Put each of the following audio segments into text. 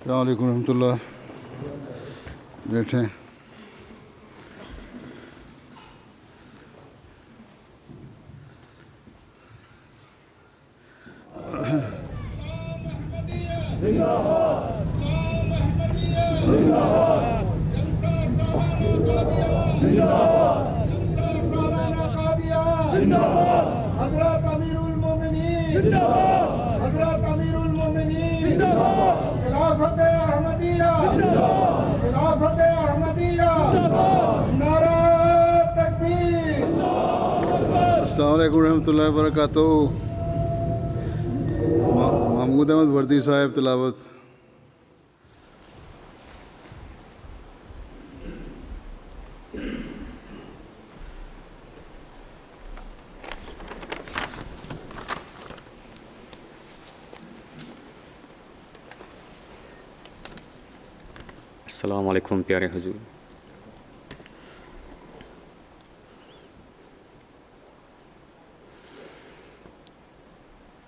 السلام علیکم ورحمۃ اللہ. بیٹھیں. حضرت امیر المومنین حضرت امیر المومنین خلافت احمدیہ خلافت احمدیہ نعرہ تکبیر. السلام علیکم ورحمۃ اللہ وبرکاتہ. محمود احمد وردی صاحب تلاوت. السلام علیکم پیارے حضور.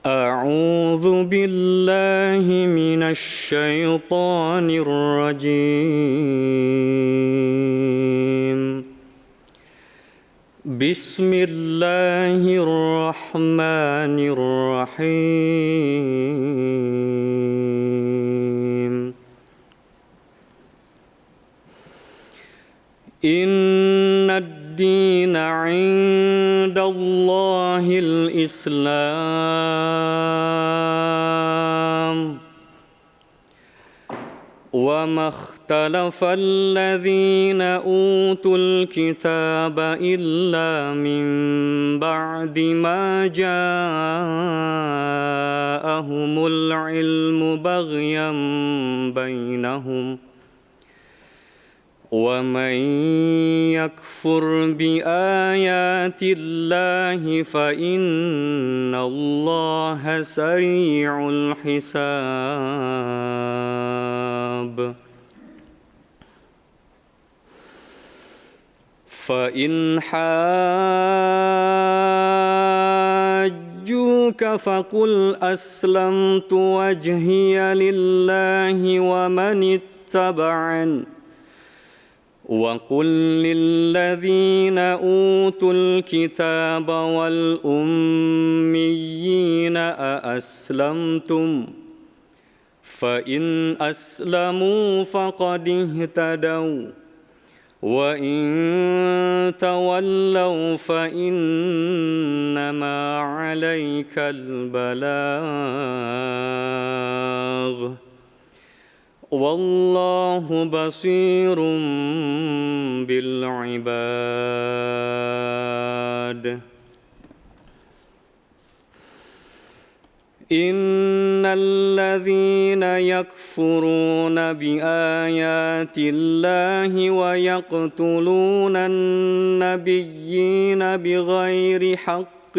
اعوذ باللہ من الشیطان الرجیم. بسم اللہ الرحمن الرحیم. ان الدین عند اللہ الاسلام وما اختلف الذین اوتوا الکتاب الا من بعد ما جاءهم العلم بغیا بینہم وَمَن يَكْفُرْ بِآيَاتِ اللَّهِ فَإِنَّ اللَّهَ سَرِيعُ الْحِسَابِ. فَإِنْ حَاجُّوكَ فَقُلْ أَسْلَمْتُ وَجْهِيَ لِلَّهِ وَمَنِ اتَّبَعَنِ وَقُلْ لِلَّذِينَ أُوتُوا الْكِتَابَ وَالْأُمِّيِّينَ أَأَسْلَمْتُمْ فَإِنْ أَسْلَمُوا فَقَدِ اهْتَدَوْا وَإِنْ تَوَلَّوْا فَإِنَّمَا عَلَيْكَ الْبَلَاغُ واللہ بصیر بالعباد. ان الذین یکفرون بآیات اللہ ویقتلون النبیین بغیر حق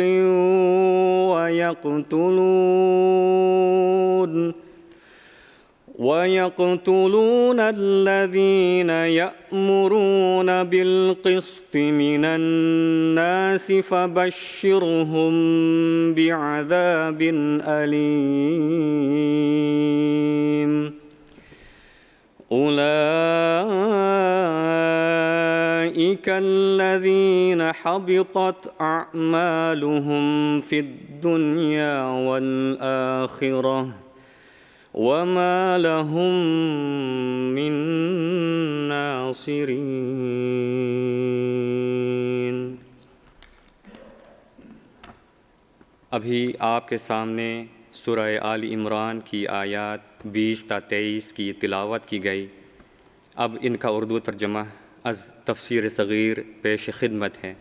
وَيَقْتُلُونَ الَّذِينَ يَأْمُرُونَ بِالْقِسْطِ مِنَ النَّاسِ فَبَشِّرْهُم بِعَذَابٍ أَلِيمٍ. أُولَئِكَ الَّذِينَ حَبِطَتْ أَعْمَالُهُمْ فِي الدُّنْيَا وَالْآخِرَةِ وَمَا لَهُم مِّن نَاصِرِينَ. ابھی آپ کے سامنے سورہ آل عمران کی آیات 20 تا 23 کی تلاوت کی گئی. اب ان کا اردو ترجمہ از تفسیر صغیر پیش خدمت ہے.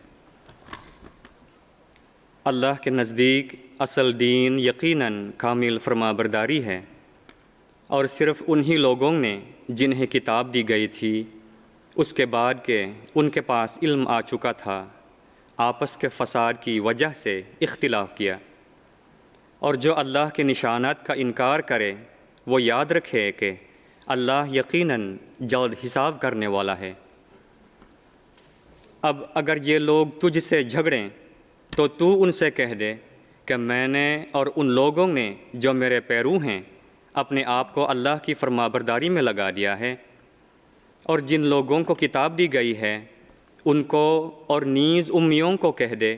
اللہ کے نزدیک اصل دین یقیناً کامل فرمانبرداری ہے، اور صرف انہی لوگوں نے جنہیں کتاب دی گئی تھی اس کے بعد کہ ان کے پاس علم آ چکا تھا آپس کے فساد کی وجہ سے اختلاف کیا. اور جو اللہ کے نشانات کا انکار کرے وہ یاد رکھے کہ اللہ یقیناً جلد حساب کرنے والا ہے. اب اگر یہ لوگ تجھ سے جھگڑیں تو تو ان سے کہہ دے کہ میں نے اور ان لوگوں نے جو میرے پیرو ہیں اپنے آپ کو اللہ کی فرمانبرداری میں لگا دیا ہے، اور جن لوگوں کو کتاب دی گئی ہے ان کو اور نیز امیوں کو کہہ دے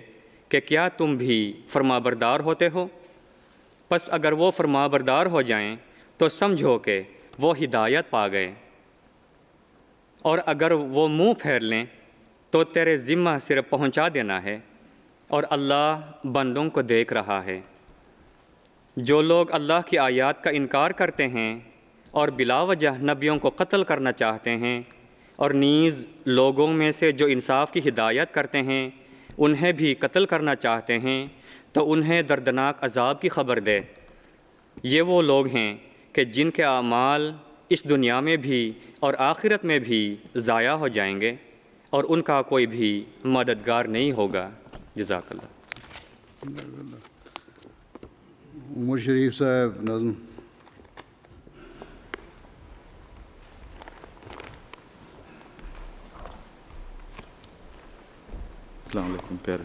کہ کیا تم بھی فرمانبردار ہوتے ہو؟ پس اگر وہ فرمانبردار ہو جائیں تو سمجھو کہ وہ ہدایت پا گئے، اور اگر وہ منہ پھیر لیں تو تیرے ذمہ صرف پہنچا دینا ہے، اور اللہ بندوں کو دیکھ رہا ہے۔ جو لوگ اللہ کی آیات کا انکار کرتے ہیں اور بلا وجہ نبیوں کو قتل کرنا چاہتے ہیں، اور نیز لوگوں میں سے جو انصاف کی ہدایت کرتے ہیں انہیں بھی قتل کرنا چاہتے ہیں، تو انہیں دردناک عذاب کی خبر دے۔ یہ وہ لوگ ہیں کہ جن کے اعمال اس دنیا میں بھی اور آخرت میں بھی ضائع ہو جائیں گے، اور ان کا کوئی بھی مددگار نہیں ہوگا۔ جزاک اللہ۔ عمر شریف صاحب نظم۔ السلام علیکم پیارے،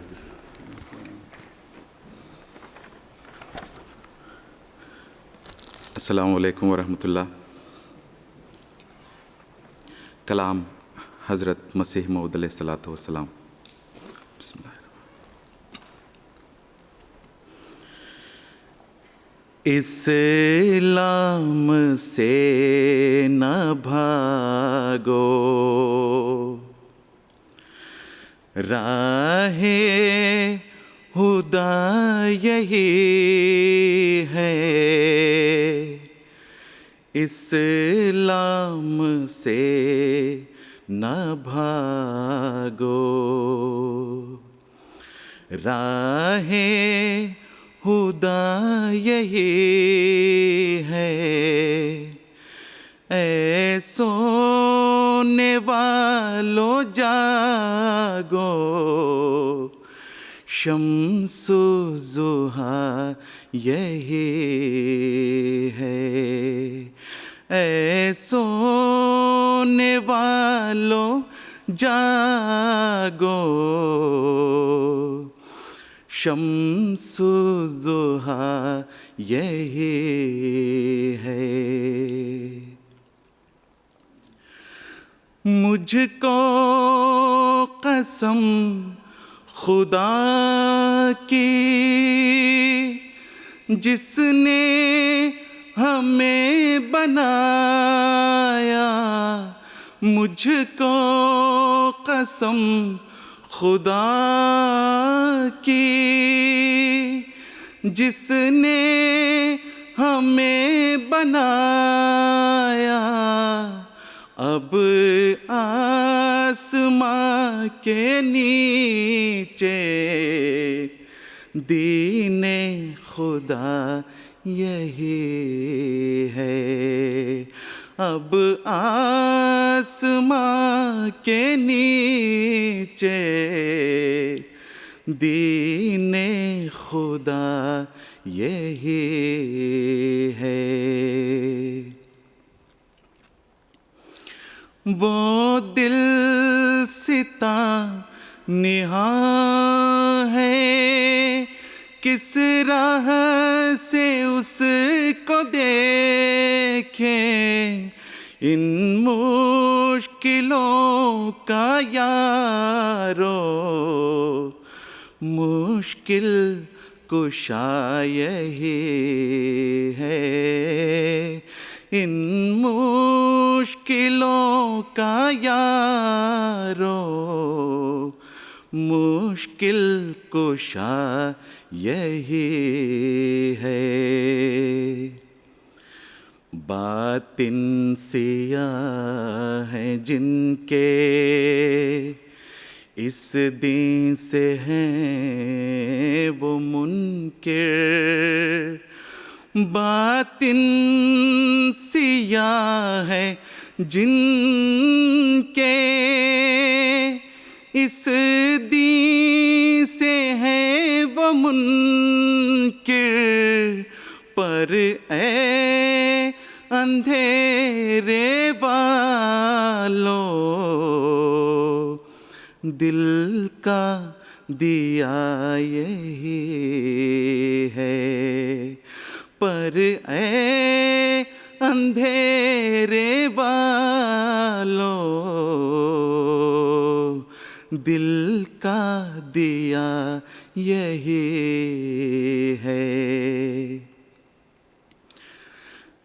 السلام علیکم ورحمۃ اللہ۔ کلام حضرت مسیح موعود علیہ الصلوۃ والسلام۔ بسم اللہ۔ اسلام سے نہ بھاگو، راہ خدا یہی ہے، اسلام سے نہ بھاگو، راہ خدا یہی ہے، اے سونے والو جاگو، شمس ضحیٰ یہی ہے، اے سونے والو جاگو، شمس ضحیٰ یہی ہے۔ مجھ کو قسم خدا کی جس نے ہمیں بنایا، مجھ کو قسم خدا کی جس نے ہمیں بنایا، اب آسمان کے نیچے دین خدا یہی ہے، اب آسمان کے نیچے دین خدا یہی ہے۔ وہ دل ستاں نہاں ہے، کس راہ سے اس کو دیکھیں، ان مشکلوں کا یارو مشکل کشا یہی ہے، ان مشکلوں کا یارو مشکل کشا یہی ہے۔ باطن سیاہ ہیں جن کے اس دین سے ہیں وہ منکر، باطن سیاہ ہے جن کے اس دین سے ہیں وہ منکر، پر اے اندھیرے والو دل کا دیا یہی ہے، پر اے اندھیرے والو دل کا دیا یہی ہے.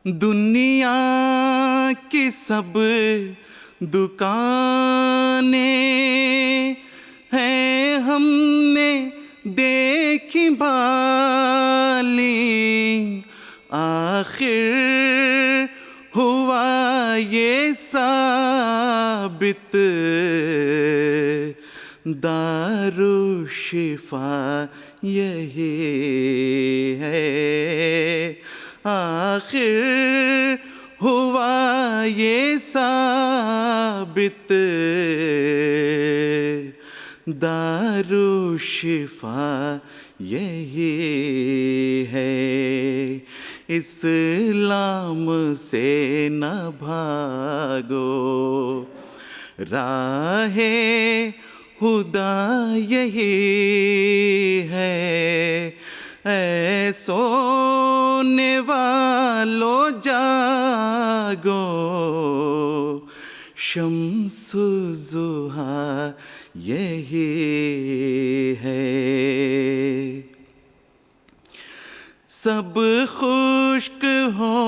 دنیا کی سب دکانیں ہیں ہم نے دیکھی بھالی، آخر ہوا یہ ثابت دارالشفا یہی ہے. آخر ہوا یہ ثابت دارالشفا یہی ہے. اسلام سے نہ بھاگو، راہ خدا یہی ہے. اے سونے والو جاگو، شمس الضحیٰ یہی ہے. سب خشک ہو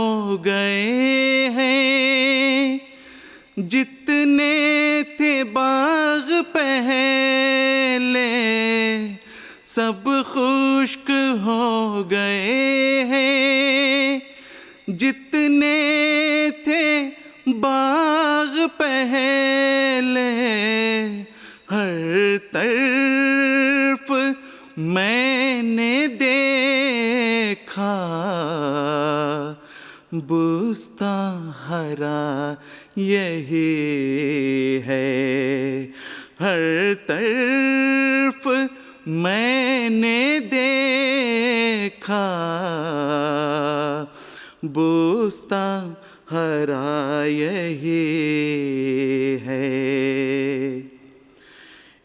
گئے ہیں جتنے تھے باغ پہلے، سب خشک ہو گئے ہیں جتنے تھے باغ پہلے. ہر طرف میں نے دیکھا بستاں ہرا یہی ہے. ہر طرف میں نے دیکھا بستاں ہرا یہی ہے.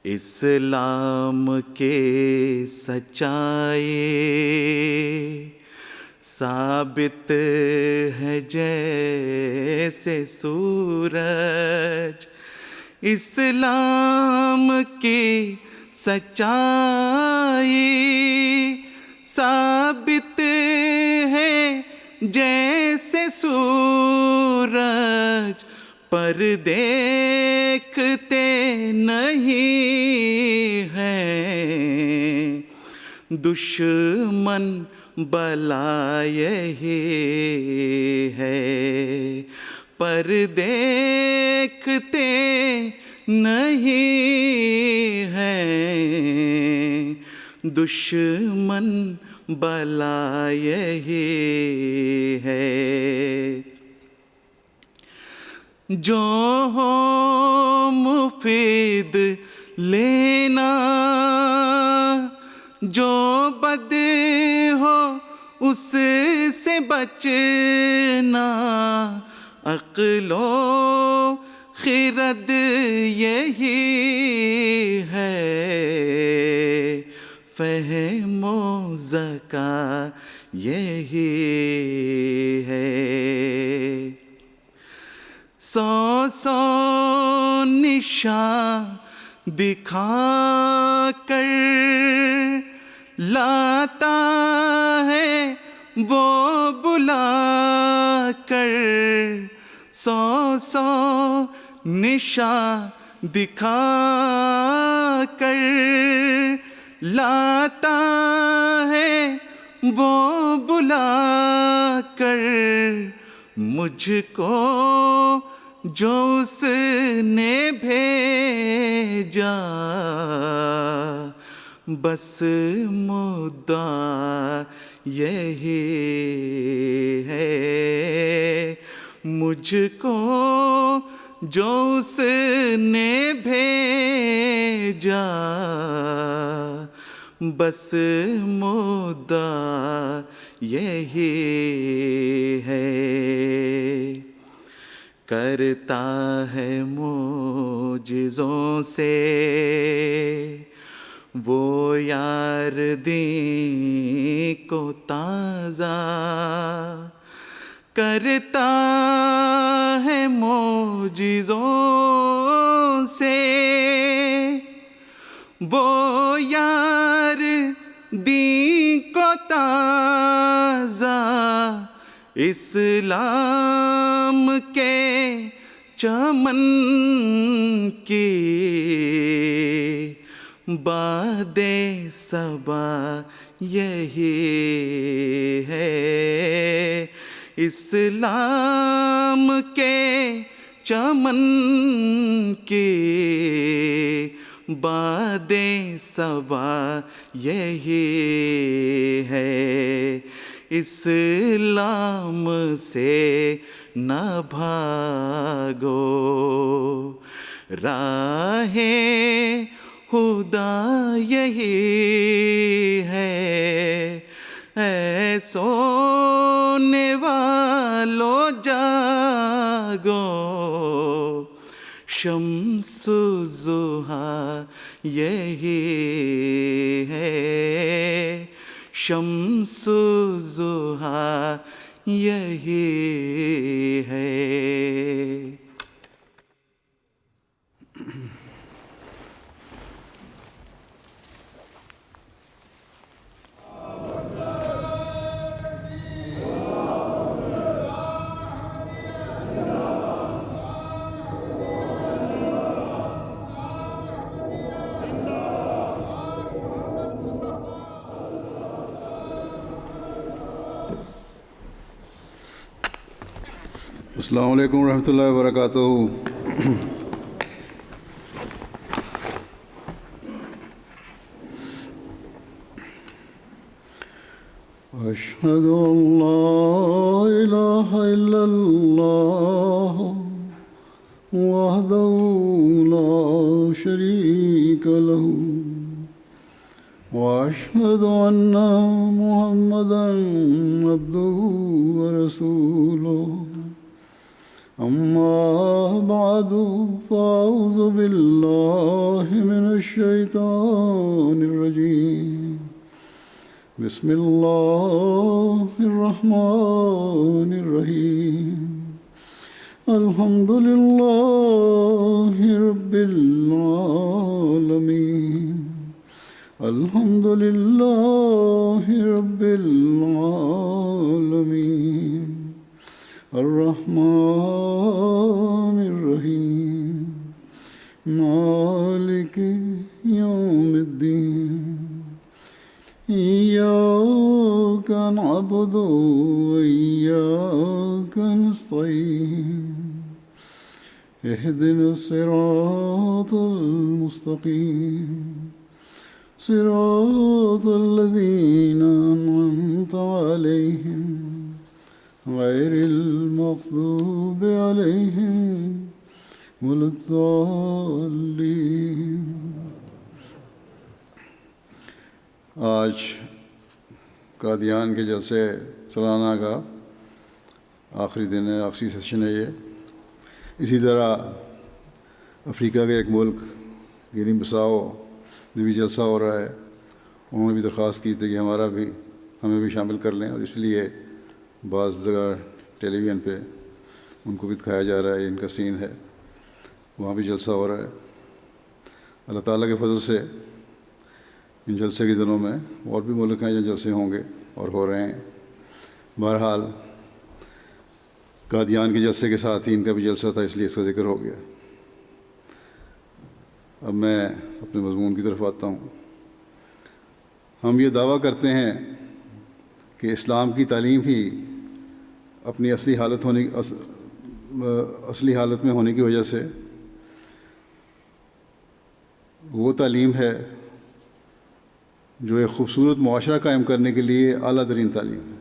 اسلام کے سچائی ثابت ہے جیسے سورج، اسلام کی سچائی ثابت ہے جیسے سورج، پر دیکھتے نہیں ہیں دشمن بلا یہی ہے. پر دیکھتے نہیں ہیں دشمن بلا یہی ہے. جو ہو مفید لینا، جو بد ہو اس سے بچنا، عقل و خرد یہی ہے، فہم و ذکا یہی ہے. سو سو نشان دکھا کر لاتا ہے وہ بلا کر، سو سو نشان دکھا کر لاتا ہے وہ بلا کر. مجھ کو جو اس نے بھیجا بس مدعا یہی ہے. مجھ کو جو اس نے بھیجا بس مدعا یہی ہے. کرتا ہے معجزوں سے وہ یار دین کو تازہ کرتا ہے معجزوں سے، وہ یار دین کو تازہ اسلام کے چمن کی باد صبا یہی ہے، اسلام کے چمن کی باد صبا یہی ہے، اسلام سے نہ بھاگو، راہ خدا یہی ہے، اے سونے والو جاگو، شمس الضحیٰ یہی ہے، شمس الضحیٰ یہی ہے۔ السلام علیکم ورحمۃ اللہ وبرکاتہ۔ اشہد ان لا الہ الا اللہ وحدہ لا شریک لہ واشہد ان محمدا عبدہ ورسولہ، اما بعد فاعوذ باللہ من الشیطان الرجیم، بسم اللہ الرحمن الرحیم، الحمد للہ رب العالمین، الحمد للہ رب العالمین، الرحمن الرحیم، مالک یوم الدین، ایاک نعبد وایاک نستعین، اہدنا الصراط المستقیم، صراط الذین انعمت علیہم غیر المغضوب علیہم ولا الضالین۔ آج قادیان کے جلسے سالانہ کا آخری دن ہے، آخری سیشن ہے یہ۔ اسی طرح افریقہ کے ایک ملک گینی بساؤ میں بھی جلسہ ہو رہا ہے، انہوں نے بھی درخواست کی تھی کہ ہمیں بھی شامل کر لیں، اور اس لیے بعض جگہ ٹیلی ویژن پہ ان کو بھی دکھایا جا رہا ہے، ان کا سین ہے، وہاں بھی جلسہ ہو رہا ہے۔ اللہ تعالیٰ کے فضل سے ان جلسے کے دنوں میں اور بھی ملک ہیں جہاں جلسے ہوں گے اور ہو رہے ہیں۔ بہرحال قادیان کے جلسے کے ساتھ ہی ان کا بھی جلسہ تھا، اس لیے اس کا ذکر ہو گیا۔ اب میں اپنے مضمون کی طرف آتا ہوں۔ ہم یہ دعویٰ کرتے ہیں کہ اسلام کی تعلیم ہی اپنی اصلی حالت میں ہونے کی وجہ سے وہ تعلیم ہے جو ایک خوبصورت معاشرہ قائم کرنے کے لیے اعلیٰ ترین تعلیم ہے۔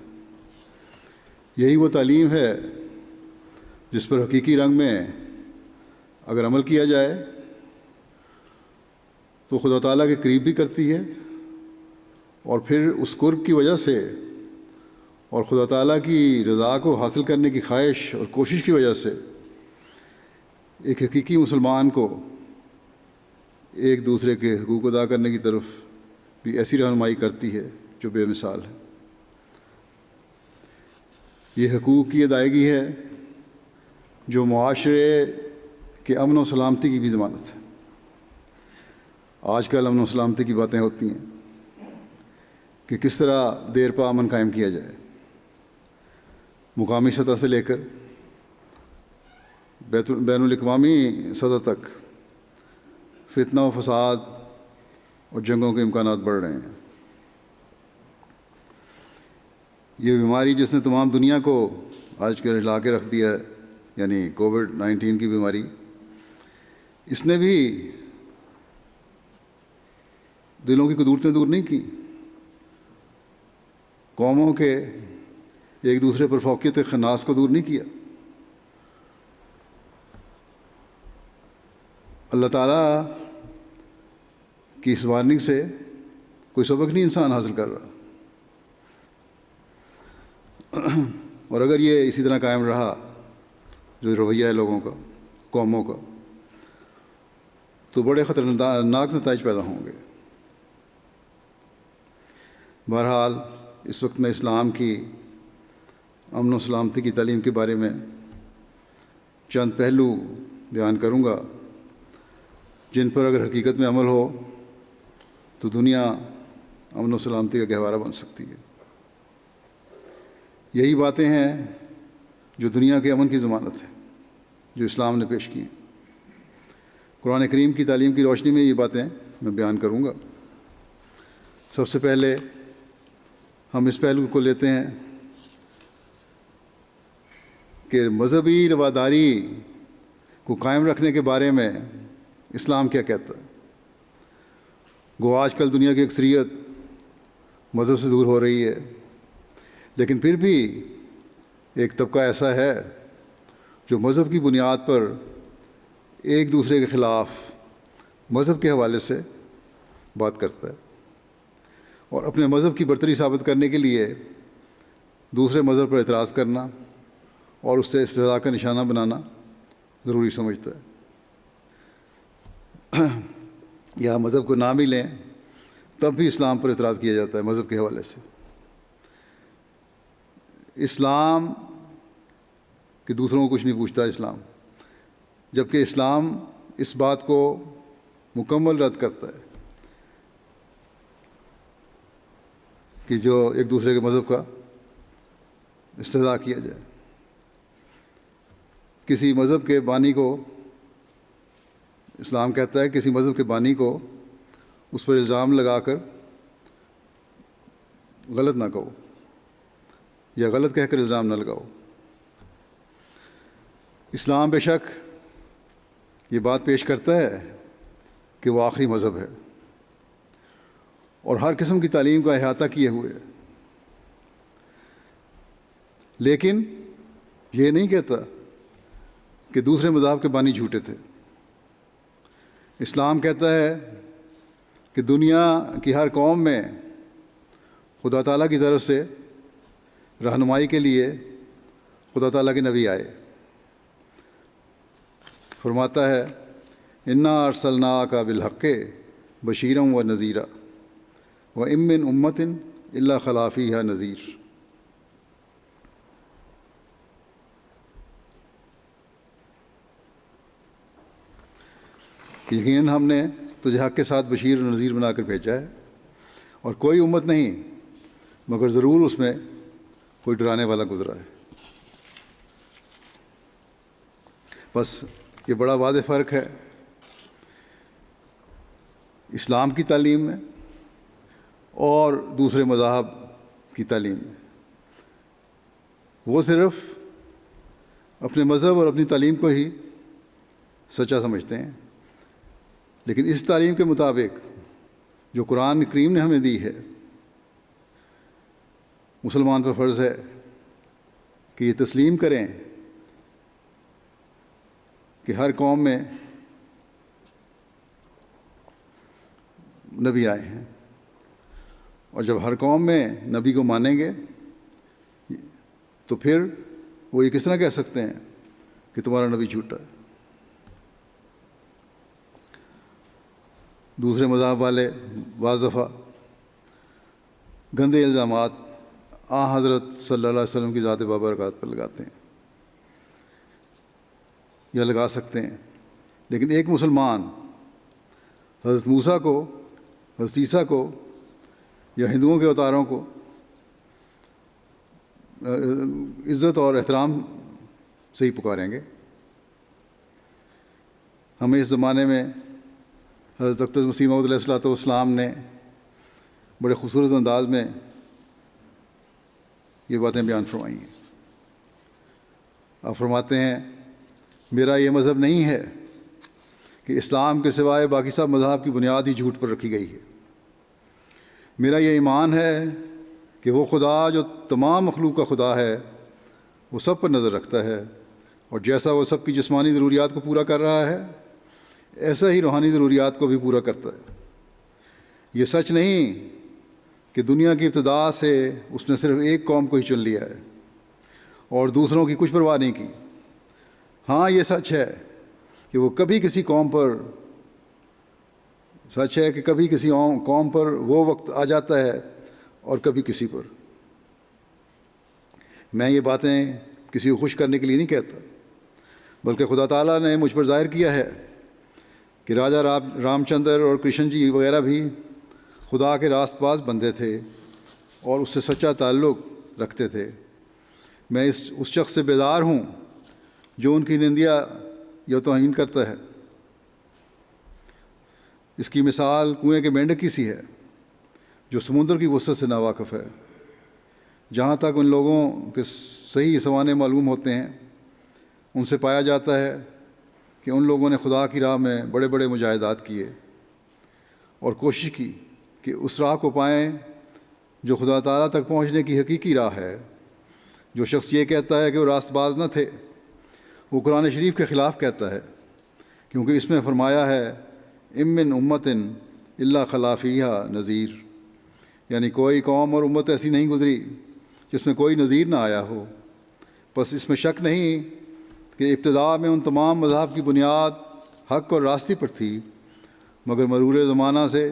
یہی وہ تعلیم ہے جس پر حقیقی رنگ میں اگر عمل کیا جائے تو خدا تعالیٰ کے قریب بھی کرتی ہے، اور پھر اس قرب کی وجہ سے اور خدا تعالیٰ کی رضا کو حاصل کرنے کی خواہش اور کوشش کی وجہ سے ایک حقیقی مسلمان کو ایک دوسرے کے حقوق ادا کرنے کی طرف بھی ایسی رہنمائی کرتی ہے جو بے مثال ہے۔ یہ حقوق کی ادائیگی ہے جو معاشرے کے امن و سلامتی کی بھی ضمانت ہے۔ آج کل امن و سلامتی کی باتیں ہوتی ہیں کہ کس طرح دیر پا امن قائم کیا جائے، مقامی سطح سے لے کر بین الاقوامی سطح تک فتنہ و فساد اور جنگوں کے امکانات بڑھ رہے ہیں۔ یہ بیماری جس نے تمام دنیا کو آج کل ہلا کے رکھ دیا ہے، یعنی کووڈ-19 کی بیماری، اس نے بھی دلوں کی قدورتیں دور نہیں کی، قوموں کے ایک دوسرے پر فوقیت خناس کو دور نہیں کیا۔ اللہ تعالیٰ کی اس وارننگ سے کوئی سبق نہیں انسان حاصل کر رہا، اور اگر یہ اسی طرح قائم رہا جو رویہ ہے لوگوں کا، قوموں کا، تو بڑے خطرناک نتائج پیدا ہوں گے۔ بہرحال اس وقت میں اسلام کی امن و سلامتی کی تعلیم کے بارے میں چند پہلو بیان کروں گا جن پر اگر حقیقت میں عمل ہو تو دنیا امن و سلامتی کا گہوارہ بن سکتی ہے۔ یہی باتیں ہیں جو دنیا کے امن کی ضمانت ہے، جو اسلام نے پیش کی ہیں۔ قرآن کریم کی تعلیم کی روشنی میں یہ باتیں میں بیان کروں گا۔ سب سے پہلے ہم اس پہلو کو لیتے ہیں کہ مذہبی رواداری کو قائم رکھنے کے بارے میں اسلام کیا کہتا ہے۔ گو آج کل دنیا کی اکثریت مذہب سے دور ہو رہی ہے، لیکن پھر بھی ایک طبقہ ایسا ہے جو مذہب کی بنیاد پر ایک دوسرے کے خلاف مذہب کے حوالے سے بات کرتا ہے، اور اپنے مذہب کی برتری ثابت کرنے کے لیے دوسرے مذہب پر اعتراض کرنا اور اس سے استہزاء کا نشانہ بنانا ضروری سمجھتا ہے۔ یا مذہب کو نہ بھی لیں تب بھی اسلام پر اعتراض کیا جاتا ہے مذہب کے حوالے سے۔ اسلام کہ دوسروں کو کچھ نہیں پوچھتا اسلام، جبکہ اسلام اس بات کو مکمل رد کرتا ہے کہ جو ایک دوسرے کے مذہب کا استہزاء کیا جائے۔ کسی مذہب کے بانی کو، اسلام کہتا ہے کسی مذہب کے بانی کو اس پر الزام لگا کر غلط نہ کہو، یا غلط کہہ کر الزام نہ لگاؤ۔ اسلام بے شک یہ بات پیش کرتا ہے کہ وہ آخری مذہب ہے اور ہر قسم کی تعلیم کا احاطہ کیے ہوئے ہے، لیکن یہ نہیں کہتا کہ دوسرے مذاہب کے بانی جھوٹے تھے۔ اسلام کہتا ہے کہ دنیا کی ہر قوم میں خدا تعالیٰ کی طرف سے رہنمائی کے لیے خدا تعالیٰ کے نبی آئے۔ فرماتا ہے انا ارسلناک بالحق بشیرا و نذیرا وان من امۃ الا خلا فیہا نذیر۔ یقیناً ہم نے تجھے حق کے ساتھ بشیر و نذیر بنا کر بھیجا ہے، اور کوئی امت نہیں مگر ضرور اس میں کوئی ڈرانے والا گزرا ہے۔ بس یہ بڑا واضح فرق ہے اسلام کی تعلیم میں اور دوسرے مذاہب کی تعلیم میں۔ وہ صرف اپنے مذہب اور اپنی تعلیم کو ہی سچا سمجھتے ہیں، لیکن اس تعلیم کے مطابق جو قرآن کریم نے ہمیں دی ہے، مسلمان پر فرض ہے کہ یہ تسلیم کریں کہ ہر قوم میں نبی آئے ہیں، اور جب ہر قوم میں نبی کو مانیں گے تو پھر وہ یہ کس طرح کہہ سکتے ہیں کہ تمہارا نبی جھوٹا ہے۔ دوسرے مذہب والے بعض دفعہ گندے الزامات حضرت صلی اللہ علیہ وسلم کی ذات بابرکات پر لگاتے ہیں یا لگا سکتے ہیں، لیکن ایک مسلمان حضرت موسیٰ کو، حضرت عیسیٰ کو یا ہندوؤں کے اوتاروں کو عزت اور احترام سے ہی پکاریں گے۔ ہمیں اس زمانے میں حضرت اقدس مسیح موعود علیہ السلام نے بڑے خوبصورت انداز میں یہ باتیں بیان فرمائی ہیں۔ آپ فرماتے ہیں میرا یہ مذہب نہیں ہے کہ اسلام کے سوائے باقی سب مذاہب کی بنیاد ہی جھوٹ پر رکھی گئی ہے۔ میرا یہ ایمان ہے کہ وہ خدا جو تمام مخلوق کا خدا ہے وہ سب پر نظر رکھتا ہے، اور جیسا وہ سب کی جسمانی ضروریات کو پورا کر رہا ہے ایسا ہی روحانی ضروریات کو بھی پورا کرتا ہے۔ یہ سچ نہیں کہ دنیا کی ابتدا سے اس نے صرف ایک قوم کو ہی چن لیا ہے اور دوسروں کی کچھ پرواہ نہیں کی۔ ہاں یہ سچ ہے کہ وہ کبھی کسی قوم پر قوم پر وہ وقت آ جاتا ہے اور کبھی کسی پر۔ میں یہ باتیں کسی کو خوش کرنے کے لیے نہیں کہتا، بلکہ خدا تعالیٰ نے مجھ پر ظاہر کیا ہے کہ راجہ رام چندر اور کرشن جی وغیرہ بھی خدا کے راست باز بندے تھے اور اس سے سچا تعلق رکھتے تھے۔ میں اس شخص سے بیزار ہوں جو ان کی نندیا یا توہین کرتا ہے۔ اس کی مثال کنویں کے مینڈک کی سی ہے جو سمندر کی وسعت سے ناواقف ہے۔ جہاں تک ان لوگوں کے صحیح سوانے معلوم ہوتے ہیں ان سے پایا جاتا ہے کہ ان لوگوں نے خدا کی راہ میں بڑے بڑے مجاہدات کیے اور کوشش کی کہ اس راہ کو پائیں جو خدا تعالیٰ تک پہنچنے کی حقیقی راہ ہے۔ جو شخص یہ کہتا ہے کہ وہ راست باز نہ تھے وہ قرآن شریف کے خلاف کہتا ہے، کیونکہ اس میں فرمایا ہے ام من امت الا خلا فیہا نذیر، یعنی کوئی قوم اور امت ایسی نہیں گزری جس میں کوئی نذیر نہ آیا ہو۔ بس اس میں شک نہیں کہ ابتدا میں ان تمام مذاہب کی بنیاد حق اور راستی پر تھی، مگر مرور زمانہ سے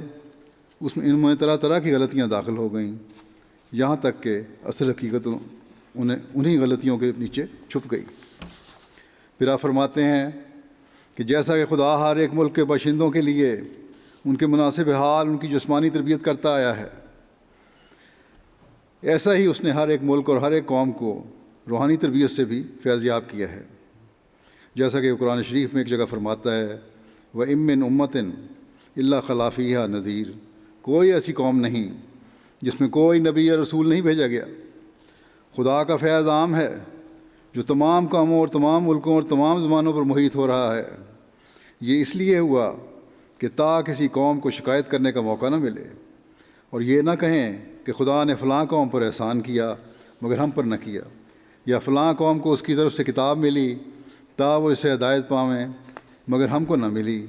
اس میں ان میں طرح طرح کی غلطیاں داخل ہو گئیں، یہاں تک کہ اصل حقیقت انہی غلطیوں کے نیچے چھپ گئی۔ پھر آپ فرماتے ہیں کہ جیسا کہ خدا ہر ایک ملک کے باشندوں کے لیے ان کے مناسب حال ان کی جسمانی تربیت کرتا آیا ہے، ایسا ہی اس نے ہر ایک ملک اور ہر ایک قوم کو روحانی تربیت سے بھی فیض یاب کیا ہے۔ جیسا کہ قرآن شریف میں ایک جگہ فرماتا ہے وَإِن مِّن أُمَّةٍ إِلَّا خَلَا فِيهَا نَذِيرٌ، کوئی ایسی قوم نہیں جس میں کوئی نبی یا رسول نہیں بھیجا گیا۔ خدا کا فیض عام ہے جو تمام قوموں اور تمام ملکوں اور تمام زبانوں پر محیط ہو رہا ہے۔ یہ اس لیے ہوا کہ تا کسی قوم کو شکایت کرنے کا موقع نہ ملے اور یہ نہ کہیں کہ خدا نے فلاں قوم پر احسان کیا مگر ہم پر نہ کیا، یا فلاں قوم کو اس کی طرف سے کتاب ملی تا وہ اسے ہدایت پاویں مگر ہم کو نہ ملی،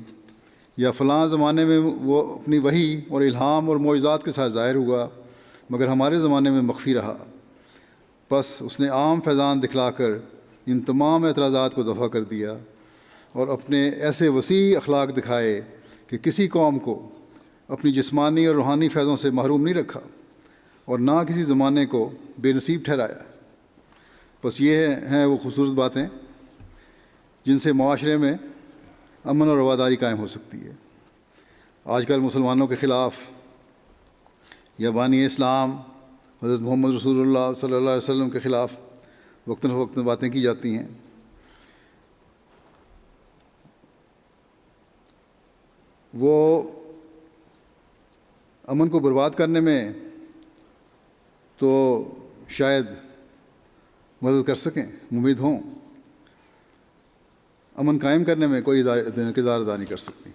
یا فلاں زمانے میں وہ اپنی وحی اور الہام اور معجزات کے ساتھ ظاہر ہوا مگر ہمارے زمانے میں مخفی رہا۔ بس اس نے عام فیضان دکھلا کر ان تمام اعتراضات کو دفع کر دیا اور اپنے ایسے وسیع اخلاق دکھائے کہ کسی قوم کو اپنی جسمانی اور روحانی فیضوں سے محروم نہیں رکھا اور نہ کسی زمانے کو بے نصیب ٹھہرایا۔ بس یہ ہیں وہ خوبصورت باتیں جن سے معاشرے میں امن اور رواداری قائم ہو سکتی ہے۔ آج کل مسلمانوں کے خلاف یا بانی اسلام حضرت محمد رسول اللہ صلی اللہ علیہ وسلم کے خلاف وقتاً فوقتاً باتیں کی جاتی ہیں۔ وہ امن کو برباد کرنے میں تو شاید مدد کر سکیں، ممید ہوں، امن قائم کرنے میں کوئی کردار ادا نہیں کر سکتی۔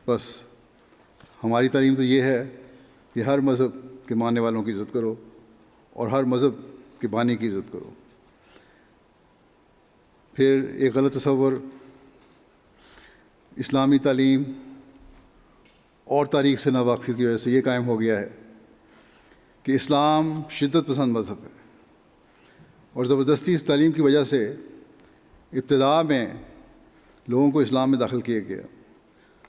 بس ہماری تعلیم تو یہ ہے کہ ہر مذہب کے ماننے والوں کی عزت کرو اور ہر مذہب کے بانی کی عزت کرو۔ پھر ایک غلط تصور اسلامی تعلیم اور تاریخ سے ناواقفی کی وجہ سے یہ قائم ہو گیا ہے کہ اسلام شدت پسند مذہب ہے، اور زبردستی اس تعلیم کی وجہ سے ابتدا میں لوگوں کو اسلام میں داخل کیا گیا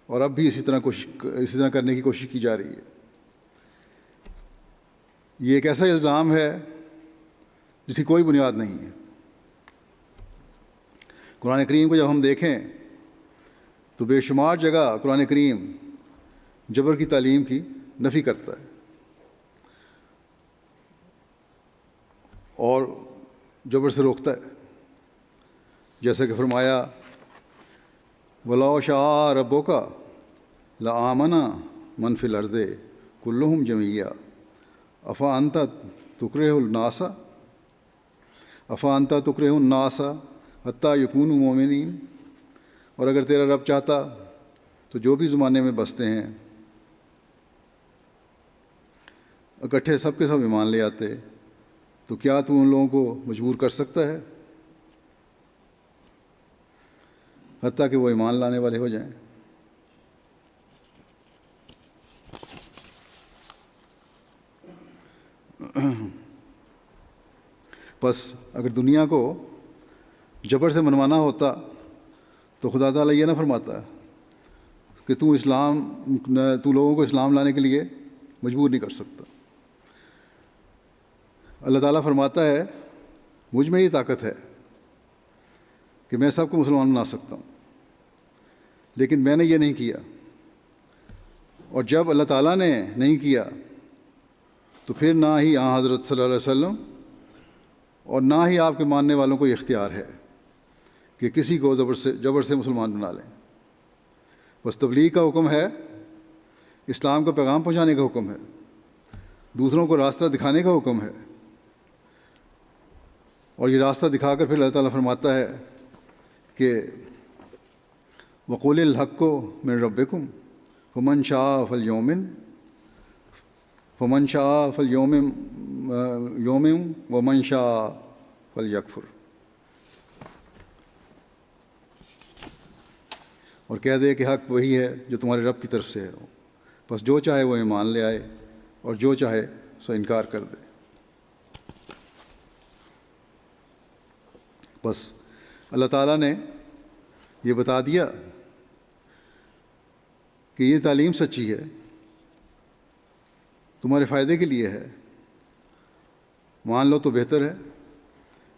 اور اب بھی اسی طرح کرنے کی کوشش کی جا رہی ہے۔ یہ ایک ایسا الزام ہے جس کی کوئی بنیاد نہیں ہے۔ قرآن کریم کو جب ہم دیکھیں تو بے شمار جگہ قرآن کریم جبر کی تعلیم کی نفی کرتا ہے اور جبر سے روکتا ہے، جیسا کہ فرمایا وَلَوْ شَاءَ رَبُّكَ لَآمَنَ مَنْ فِي الْأَرْضِ كُلُّهُمْ جَمِيعًا أَفَأَنْتَ تُكْرِهُ النَّاسَ حَتَّى يَكُونُوا مُؤْمِنِينَ، اور اگر تیرا رب چاہتا تو جو بھی زمانے میں بستے ہیں اکٹھے سب کے سب ایمان لے آتے، تو کیا تو ان لوگوں کو مجبور کر سکتا ہے حتیٰ کہ وہ ایمان لانے والے ہو جائیں؟ بس اگر دنیا کو جبر سے منوانا ہوتا تو خدا تعالیٰ یہ نہ فرماتا کہ تو لوگوں کو اسلام لانے کے لیے مجبور نہیں کر سکتا۔ اللہ تعالیٰ فرماتا ہے مجھ میں یہ طاقت ہے کہ میں سب کو مسلمان بنا سکتا ہوں، لیکن میں نے یہ نہیں کیا، اور جب اللہ تعالیٰ نے نہیں کیا تو پھر نہ ہی حضرت صلی اللہ علیہ وسلم اور نہ ہی آپ کے ماننے والوں کو یہ اختیار ہے کہ کسی کو جبر سے مسلمان بنا لیں۔ بس تبلیغ کا حکم ہے، اسلام کا پیغام پہنچانے کا حکم ہے، دوسروں کو راستہ دکھانے کا حکم ہے، اور یہ راستہ دکھا کر پھر اللہ تعالیٰ فرماتا ہے کہ وَقُولِ الْحَقُّ مِن رَبِّكُمْ فَمَنْ شَاءَ فَلْيُؤْمِنْ وَمَنْ شَاءَ فَلْيَكْفُرْ، اور کہہ دے کہ حق وہی ہے جو تمہارے رب کی طرف سے ہے، بس جو چاہے وہ ایمان لے آئے اور جو چاہے سو انکار کر دے۔ بس اللہ تعالیٰ نے یہ بتا دیا کہ یہ تعلیم سچی ہے، تمہارے فائدے کے لیے ہے، مان لو تو بہتر ہے،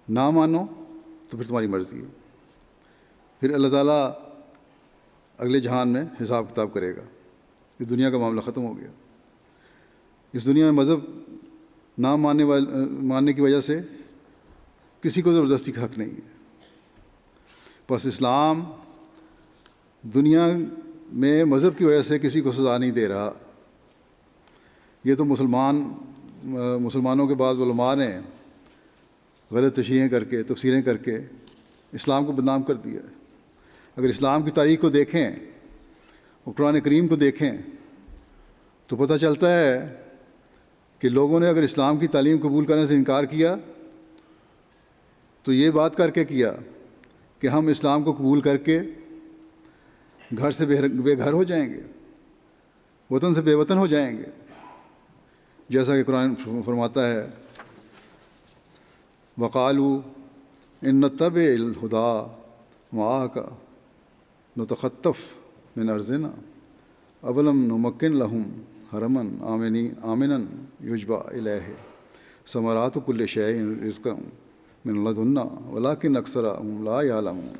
نہ مانو تو پھر تمہاری مرضی ہے۔ پھر اللہ تعالیٰ اگلے جہان میں حساب کتاب کرے گا۔ اس دنیا کا معاملہ ختم ہو گیا۔ اس دنیا میں مذہب نہ ماننے کی وجہ سے کسی کو زبردستی کا حق نہیں ہے۔ بس اسلام دنیا میں مذہب کی وجہ سے کسی کو سزا نہیں دے رہا۔ یہ تو مسلمانوں کے بعض علماء نے غلط تشریحیں کر کے تفسیریں کر کے اسلام کو بدنام کر دیا ہے۔ اگر اسلام کی تاریخ کو دیکھیں اور قرآن کریم کو دیکھیں تو پتہ چلتا ہے کہ لوگوں نے اگر اسلام کی تعلیم قبول کرنے سے انکار کیا تو یہ بات کر کے کیا کہ ہم اسلام کو قبول کر کے گھر سے بے گھر ہو جائیں گے، وطن سے بے وطن ہو جائیں گے، جیسا کہ قرآن فرماتا ہے وَقَالُوا إِن نَّتَّبِعِ الْهُدَىٰ مَعَكَ نُتَخَطَّفْ مِنْ أَرْضِنَا أَوَلَمْ نُمَكِّن لَهُمْ حَرَمًا آمِنًا يُجْبَىٰ إِلَيْهِ ثَمَرَاتُ كُلِّ شَيْءٍ رِزْقًا مِنْ لَدُنَّا وَلَٰكِنْ أَكْثَرَهُمْ لَا يَعْلَمُونَ،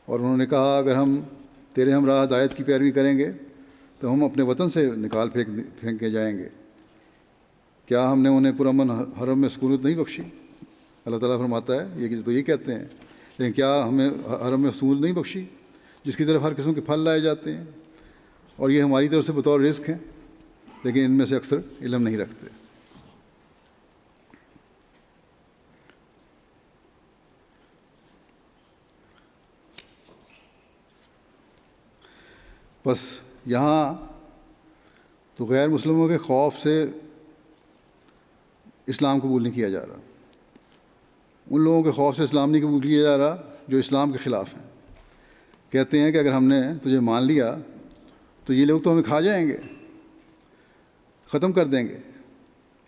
اور انہوں نے کہا اگر ہم تیرے ہمراہ ہدایت کی پیروی کریں گے تو ہم اپنے وطن سے نکال پھینکے جائیں گے، کیا ہم نے انہیں پرامن حرم میں سکونت نہیں بخشی؟ اللہ تعالیٰ فرماتا ہے یہ تو یہ کہتے ہیں، لیکن کیا ہمیں حرم میں سکونت نہیں بخشی جس کی طرف ہر قسم کے پھل لائے جاتے ہیں، اور یہ ہماری طرف سے بطور رزق ہیں، لیکن ان میں سے اکثر علم نہیں رکھتے۔ بس یہاں تو غیر مسلموں کے خوف سے اسلام قبول نہیں کیا جا رہا، ان لوگوں کے خوف سے اسلام نہیں قبول کیا جا رہا جو اسلام کے خلاف ہیں۔ کہتے ہیں کہ اگر ہم نے تجھے مان لیا تو یہ لوگ تو ہمیں کھا جائیں گے، ختم کر دیں گے،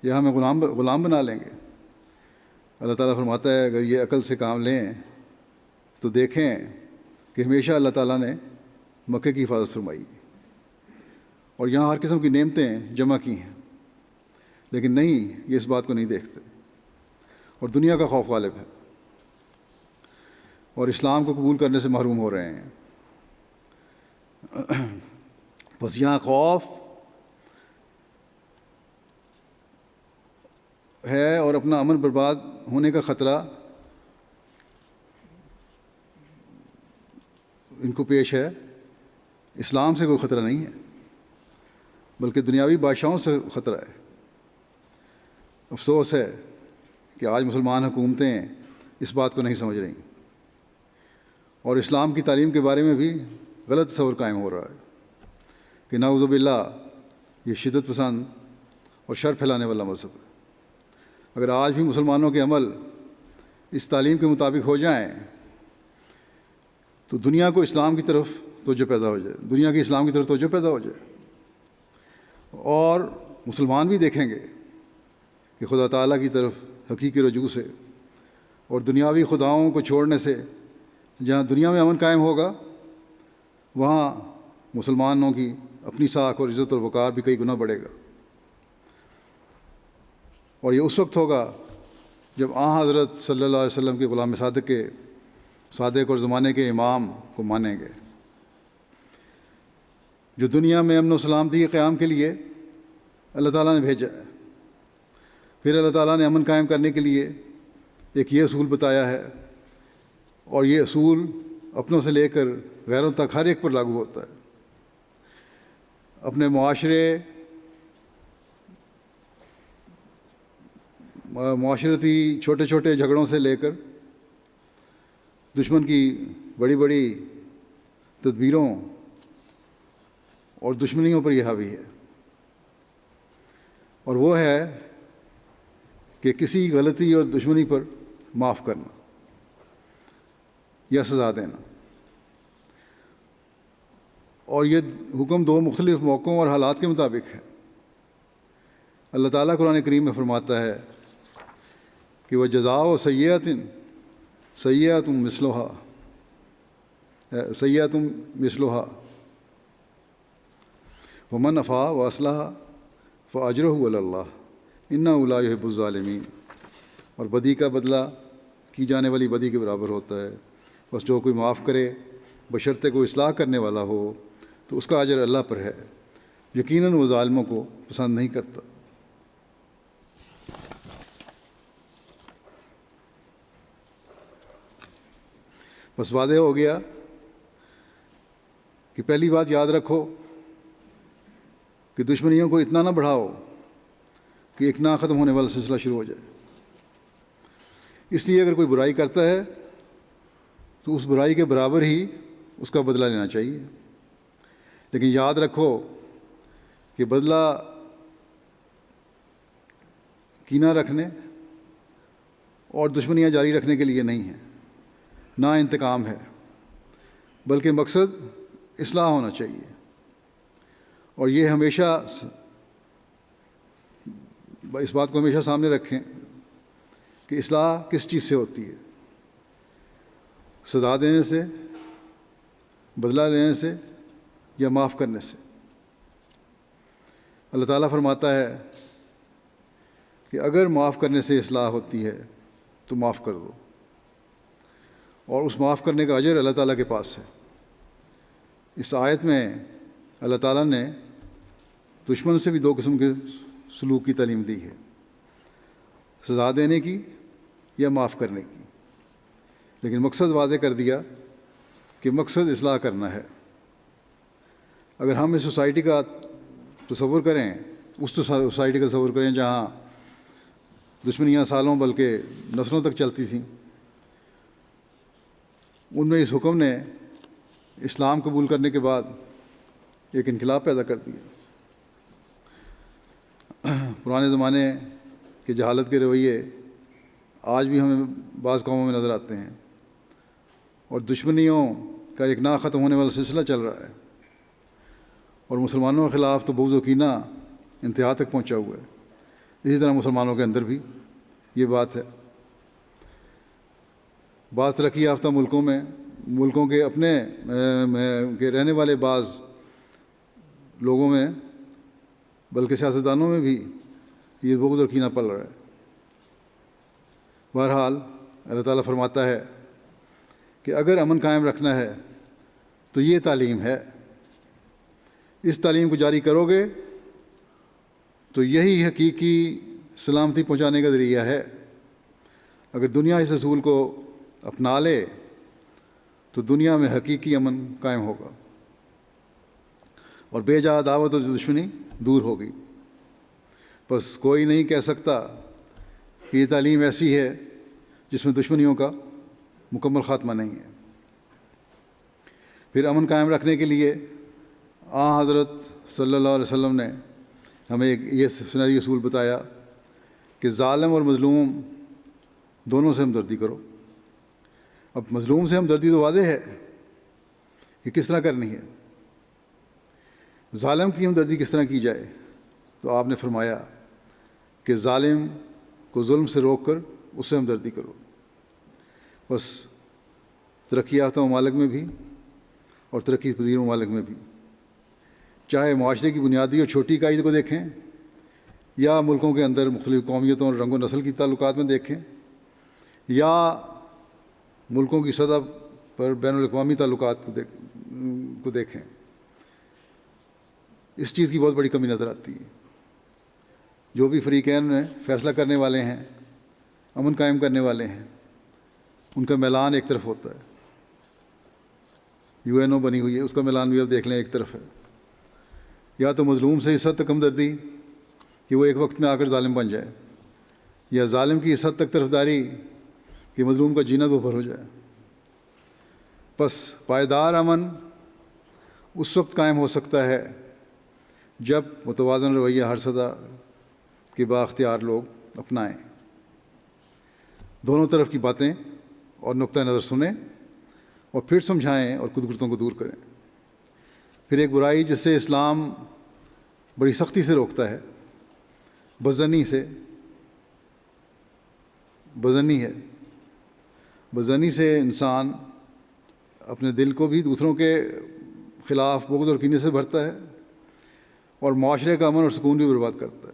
یا ہمیں غلام بنا لیں گے۔ اللہ تعالیٰ فرماتا ہے اگر یہ عقل سے کام لیں تو دیکھیں کہ ہمیشہ اللہ تعالیٰ نے مکے کی حفاظت فرمائی اور یہاں ہر قسم کی نعمتیں جمع کی ہیں، لیکن نہیں، یہ اس بات کو نہیں دیکھتے اور دنیا کا خوف غالب ہے اور اسلام کو قبول کرنے سے محروم ہو رہے ہیں۔ بس یہاں خوف ہے اور اپنا امن برباد ہونے کا خطرہ ان کو پیش ہے۔ اسلام سے کوئی خطرہ نہیں ہے، بلکہ دنیاوی بادشاہوں سے خطرہ ہے۔ افسوس ہے کہ آج مسلمان حکومتیں اس بات کو نہیں سمجھ رہیں اور اسلام کی تعلیم کے بارے میں بھی غلط تصور قائم ہو رہا ہے کہ نعوذ باللہ یہ شدت پسند اور شر پھیلانے والا مذہب ہے۔ اگر آج بھی مسلمانوں کے عمل اس تعلیم کے مطابق ہو جائیں تو دنیا کو اسلام کی طرف توجہ پیدا ہو جائے، دنیا کی اسلام کی طرف توجہ پیدا ہو جائے، اور مسلمان بھی دیکھیں گے کہ خدا تعالیٰ کی طرف حقیقی رجوع سے اور دنیاوی خداؤں کو چھوڑنے سے جہاں دنیا میں امن قائم ہوگا، وہاں مسلمانوں کی اپنی ساکھ اور عزت اور وقار بھی کئی گنا بڑھے گا۔ اور یہ اس وقت ہوگا جب حضرت صلی اللہ علیہ وسلم کے غلام صادق اور زمانے کے امام کو مانیں گے، جو دنیا میں امن و سلامتی کے قیام کے لیے اللہ تعالیٰ نے بھیجا ہے۔ پھر اللہ تعالیٰ نے امن قائم کرنے کے لیے ایک یہ اصول بتایا ہے، اور یہ اصول اپنوں سے لے کر غیروں تک ہر ایک پر لاگو ہوتا ہے۔ اپنے معاشرتی چھوٹے چھوٹے جھگڑوں سے لے کر دشمن کی بڑی بڑی تدبیروں اور دشمنیوں پر یہ حاوی ہے، اور وہ ہے کہ کسی غلطی اور دشمنی پر معاف کرنا یا سزا دینا۔ اور یہ حکم دو مختلف موقعوں اور حالات کے مطابق ہے۔ اللہ تعالیٰ قرآن کریم میں فرماتا ہے کہ وہ جزاء سیئۃ مثلھا ومن عفا واصلح فاجرہ علی اللہ انہ لا یحب الظالمین۔ اور بدی کا بدلہ کی جانے والی بدی کے برابر ہوتا ہے، بس جو کوئی معاف کرے بشرطے کو اصلاح کرنے والا ہو تو اس کا اجر اللہ پر ہے، یقیناً وہ ظالموں کو پسند نہیں کرتا۔ بس واضح ہو گیا کہ پہلی بات یاد رکھو کہ دشمنیوں کو اتنا نہ بڑھاؤ کہ ایک نہ ختم ہونے والا سلسلہ شروع ہو جائے۔ اس لیے اگر کوئی برائی کرتا ہے تو اس برائی کے برابر ہی اس کا بدلہ لینا چاہیے، لیکن یاد رکھو کہ بدلہ کینہ رکھنے اور دشمنیاں جاری رکھنے کے لیے نہیں ہے، نہ انتقام ہے، بلکہ مقصد اصلاح ہونا چاہیے۔ اور یہ ہمیشہ اس بات کو ہمیشہ سامنے رکھیں کہ اصلاح کس چیز سے ہوتی ہے، سزا دینے سے، بدلہ لینے سے، یا معاف کرنے سے۔ اللہ تعالیٰ فرماتا ہے کہ اگر معاف کرنے سے اصلاح ہوتی ہے تو معاف کر دو، اور اس معاف کرنے کا اجر اللہ تعالیٰ کے پاس ہے۔ اس آیت میں اللہ تعالیٰ نے دشمن سے بھی دو قسم کے سلوک کی تعلیم دی ہے، سزا دینے کی یا معاف کرنے کی، لیکن مقصد واضح کر دیا کہ مقصد اصلاح کرنا ہے۔ اگر ہم اس سوسائٹی کا تصور کریں، اس سوسائٹی کا تصور کریں جہاں دشمنیاں سالوں بلکہ نسلوں تک چلتی تھیں، ان میں اس حکم نے اسلام قبول کرنے کے بعد ایک انقلاب پیدا کر دیا۔ پرانے زمانے کے جہالت کے رویے آج بھی ہمیں بعض قوموں میں نظر آتے ہیں، اور دشمنیوں کا ایک نہ ختم ہونے والا سلسلہ چل رہا ہے، اور مسلمانوں کے خلاف تو بغض و کینہ انتہا تک پہنچا ہوا ہے۔ اسی طرح مسلمانوں کے اندر بھی یہ بات ہے۔ بعض ترقی یافتہ ملکوں میں ملکوں کے اپنے کے رہنے والے بعض لوگوں میں بلکہ سیاستدانوں میں بھی یہ بغض اور کینہ پل رہا ہے۔ بہرحال اللہ تعالیٰ فرماتا ہے کہ اگر امن قائم رکھنا ہے تو یہ تعلیم ہے، اس تعلیم کو جاری کرو گے تو یہی حقیقی سلامتی پہنچانے کا ذریعہ ہے۔ اگر دنیا اس اصول کو اپنا لے تو دنیا میں حقیقی امن قائم ہوگا اور بے جا عداوت اور دشمنی دور ہوگی۔ بس کوئی نہیں کہہ سکتا کہ یہ تعلیم ایسی ہے جس میں دشمنیوں کا مکمل خاتمہ نہیں ہے۔ پھر امن قائم رکھنے کے لیے حضرت صلی اللہ علیہ وسلم نے ہمیں یہ سنہری اصول بتایا کہ ظالم اور مظلوم دونوں سے ہمدردی کرو۔ اب مظلوم سے ہمدردی تو واضح ہے کہ کس طرح کرنی ہے، ظالم کی ہمدردی کس طرح کی جائے، تو آپ نے فرمایا کہ ظالم کو ظلم سے روک کر اس سے ہمدردی کرو۔ بس ترقی یافتہ ممالک میں بھی اور ترقی پذیر ممالک میں بھی، چاہے معاشرے کی بنیادی اور چھوٹی اکائی کو دیکھیں یا ملکوں کے اندر مختلف قومیتوں اور رنگ و نسل کی تعلقات میں دیکھیں یا ملکوں کی سطح پر بین الاقوامی تعلقات کو دیکھیں، اس چیز کی بہت بڑی کمی نظر آتی ہے۔ جو بھی فریقین میں فیصلہ کرنے والے ہیں، امن قائم کرنے والے ہیں، ان کا میلان ایک طرف ہوتا ہے۔ UN بنی ہوئی ہے، اس کا میلان بھی اب دیکھ لیں ایک طرف ہے۔ یا تو مظلوم سے اس حد تک ہمدردی کہ وہ ایک وقت میں آ کر ظالم بن جائے، یا ظالم کی اس حد تک طرفداری کہ مظلوم کا جینا دوبھر ہو جائے۔ بس پائیدار امن اس وقت قائم ہو سکتا ہے جب متوازن رویہ ہر سطح کے بااختیار لوگ اپنائیں، دونوں طرف کی باتیں اور نقطہ نظر سنیں اور پھر سمجھائیں اور قدرتوں کو دور کریں۔ پھر ایک برائی جس سے اسلام بڑی سختی سے روکتا ہے، بدظنی ہے۔ بدظنی سے انسان اپنے دل کو بھی دوسروں کے خلاف بغض اور کینے سے بھرتا ہے اور معاشرے کا امن اور سکون بھی برباد کرتا ہے۔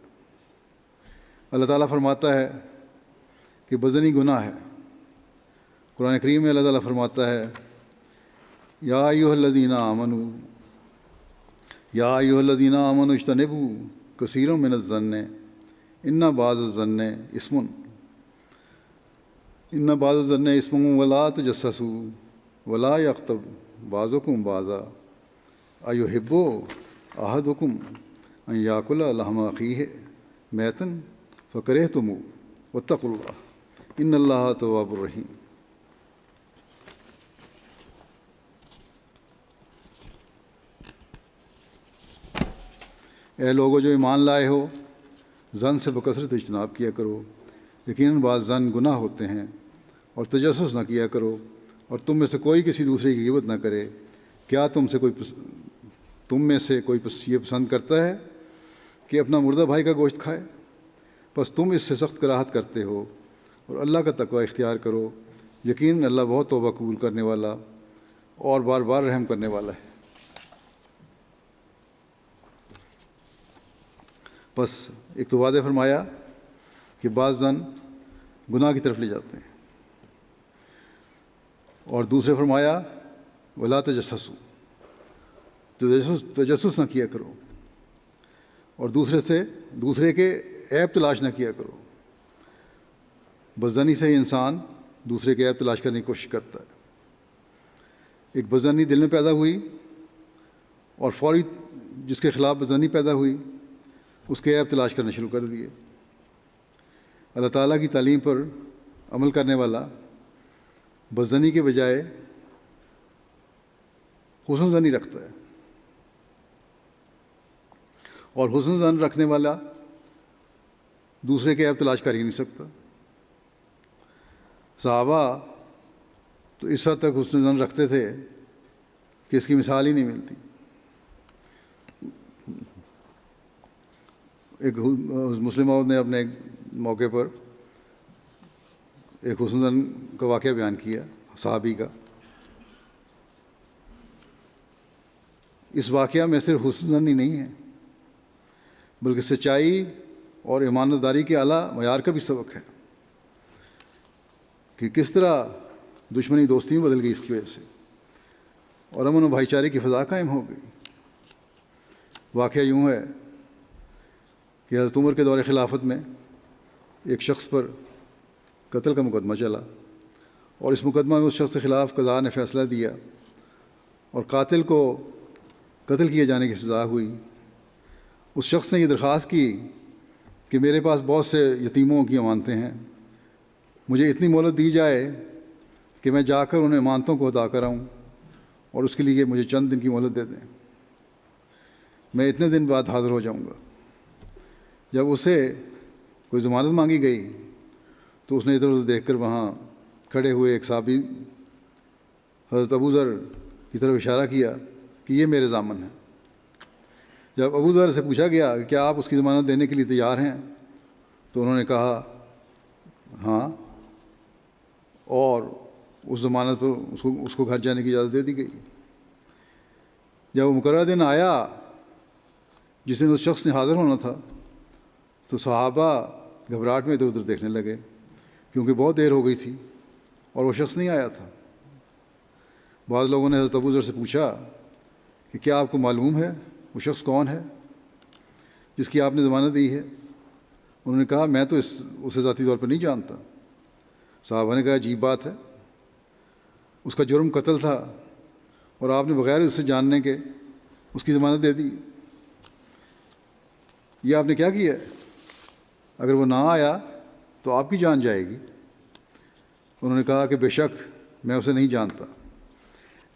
اللہ تعالیٰ فرماتا ہے کہ بدظنی گناہ ہے۔ قرآن کریم میں اللہ تعالیٰ فرماتا ہے یا ایھا الذین آمنوا اجتنبوا کثیرا من الظن ان بعض الظن اسم ولا تجسسوا ولا یغتب بعضکم بعضا ایحب احدکم ان یاکل لحم اخیہ میتا فکرہتموہ واتقوا اللہ ان اللہ تواب الرحیم۔ اے لوگو جو ایمان لائے ہو، ظن سے بکثرت اجتناب کیا کرو، یقیناً بعض ظن گناہ ہوتے ہیں، اور تجسس نہ کیا کرو، اور تم میں سے کوئی کسی دوسرے کی غیبت نہ کرے۔ کیا تم میں سے کوئی یہ پسند کرتا ہے کہ اپنا مردہ بھائی کا گوشت کھائے؟ بس تم اس سے سخت کراہت کرتے ہو، اور اللہ کا تقوی اختیار کرو، یقیناً اللہ بہت توبہ قبول کرنے والا اور بار بار رحم کرنے والا ہے۔ بس ایک تو واضح فرمایا کہ بعض ظن گناہ کی طرف لے جاتے ہیں، اور دوسرے فرمایا ولا تجسسوا، تجسس نہ کیا کرو، اور دوسرے کے عیب تلاش نہ کیا کرو۔ بدظنی سے انسان دوسرے کے عیب تلاش کرنے کی کوشش کرتا ہے۔ ایک بدظنی دل میں پیدا ہوئی اور فوری جس کے خلاف بدظنی پیدا ہوئی اس کے عیب تلاش کرنا شروع کر دیے۔ اللہ تعالیٰ کی تعلیم پر عمل کرنے والا بدظنی کے بجائے حسن ظنی رکھتا ہے، اور حسن ظن رکھنے والا دوسرے کے عیب تلاش کر ہی نہیں سکتا۔ صحابہ تو اس حد تک حسن ظن رکھتے تھے کہ اس کی مثال ہی نہیں ملتی۔ ایک مسلم موعود نے اپنے موقع پر ایک حسن ظن کا واقعہ بیان کیا صحابی کا اس واقعہ میں صرف حسن ظنی نہیں ہے بلکہ سچائی اور ایمانداری کے اعلیٰ معیار کا بھی سبق ہے کہ کس طرح دشمنی دوستی میں بدل گئی اس کی وجہ سے، اور امن و بھائی چارے کی فضا قائم ہو گئی۔ واقعہ یوں ہے کہ حضرت عمر کے دور خلافت میں ایک شخص پر قتل کا مقدمہ چلا، اور اس مقدمہ میں اس شخص کے خلاف قضا نے فیصلہ دیا اور قاتل کو قتل کیے جانے کی سزا ہوئی۔ اس شخص نے یہ درخواست کی کہ میرے پاس بہت سے یتیموں کی امانتیں ہیں، مجھے اتنی مہلت دی جائے کہ میں جا کر انہیں امانتوں کو ادا کراؤں، اور اس کے لیے مجھے چند دن کی مہلت دے دیں، میں اتنے دن بعد حاضر ہو جاؤں گا۔ جب اسے کوئی ضمانت مانگی گئی تو اس نے ادھر ادھر دیکھ کر وہاں کھڑے ہوئے ایک صحابی حضرت ابو ذر کی طرف اشارہ کیا کہ یہ میرے ضامن ہیں۔ جب ابو ذر سے پوچھا گیا کہ کیا آپ اس کی ضمانت دینے کے لیے تیار ہیں، تو انہوں نے کہا ہاں، اور اس ضمانت پر اس کو گھر جانے کی اجازت دے دی گئی۔ جب وہ مقررہ دن آیا جس دن اس شخص نے حاضر ہونا تھا تو صحابہ گھبراہٹ میں ادھر ادھر دیکھنے لگے کیونکہ بہت دیر ہو گئی تھی اور وہ شخص نہیں آیا تھا۔ بعض لوگوں نے حضرت ابو ذر سے پوچھا کہ کیا آپ کو معلوم ہے وہ شخص کون ہے جس کی آپ نے ضمانت دی ہے؟ انہوں نے کہا میں تو اسے ذاتی طور پر نہیں جانتا۔ صحابہ نے کہا عجیب بات ہے، اس کا جرم قتل تھا اور آپ نے بغیر اس سے جاننے کے اس کی ضمانت دے دی، یہ آپ نے کیا کیا ہے؟ اگر وہ نہ آیا تو آپ کی جان جائے گی۔ انہوں نے کہا کہ بے شک میں اسے نہیں جانتا،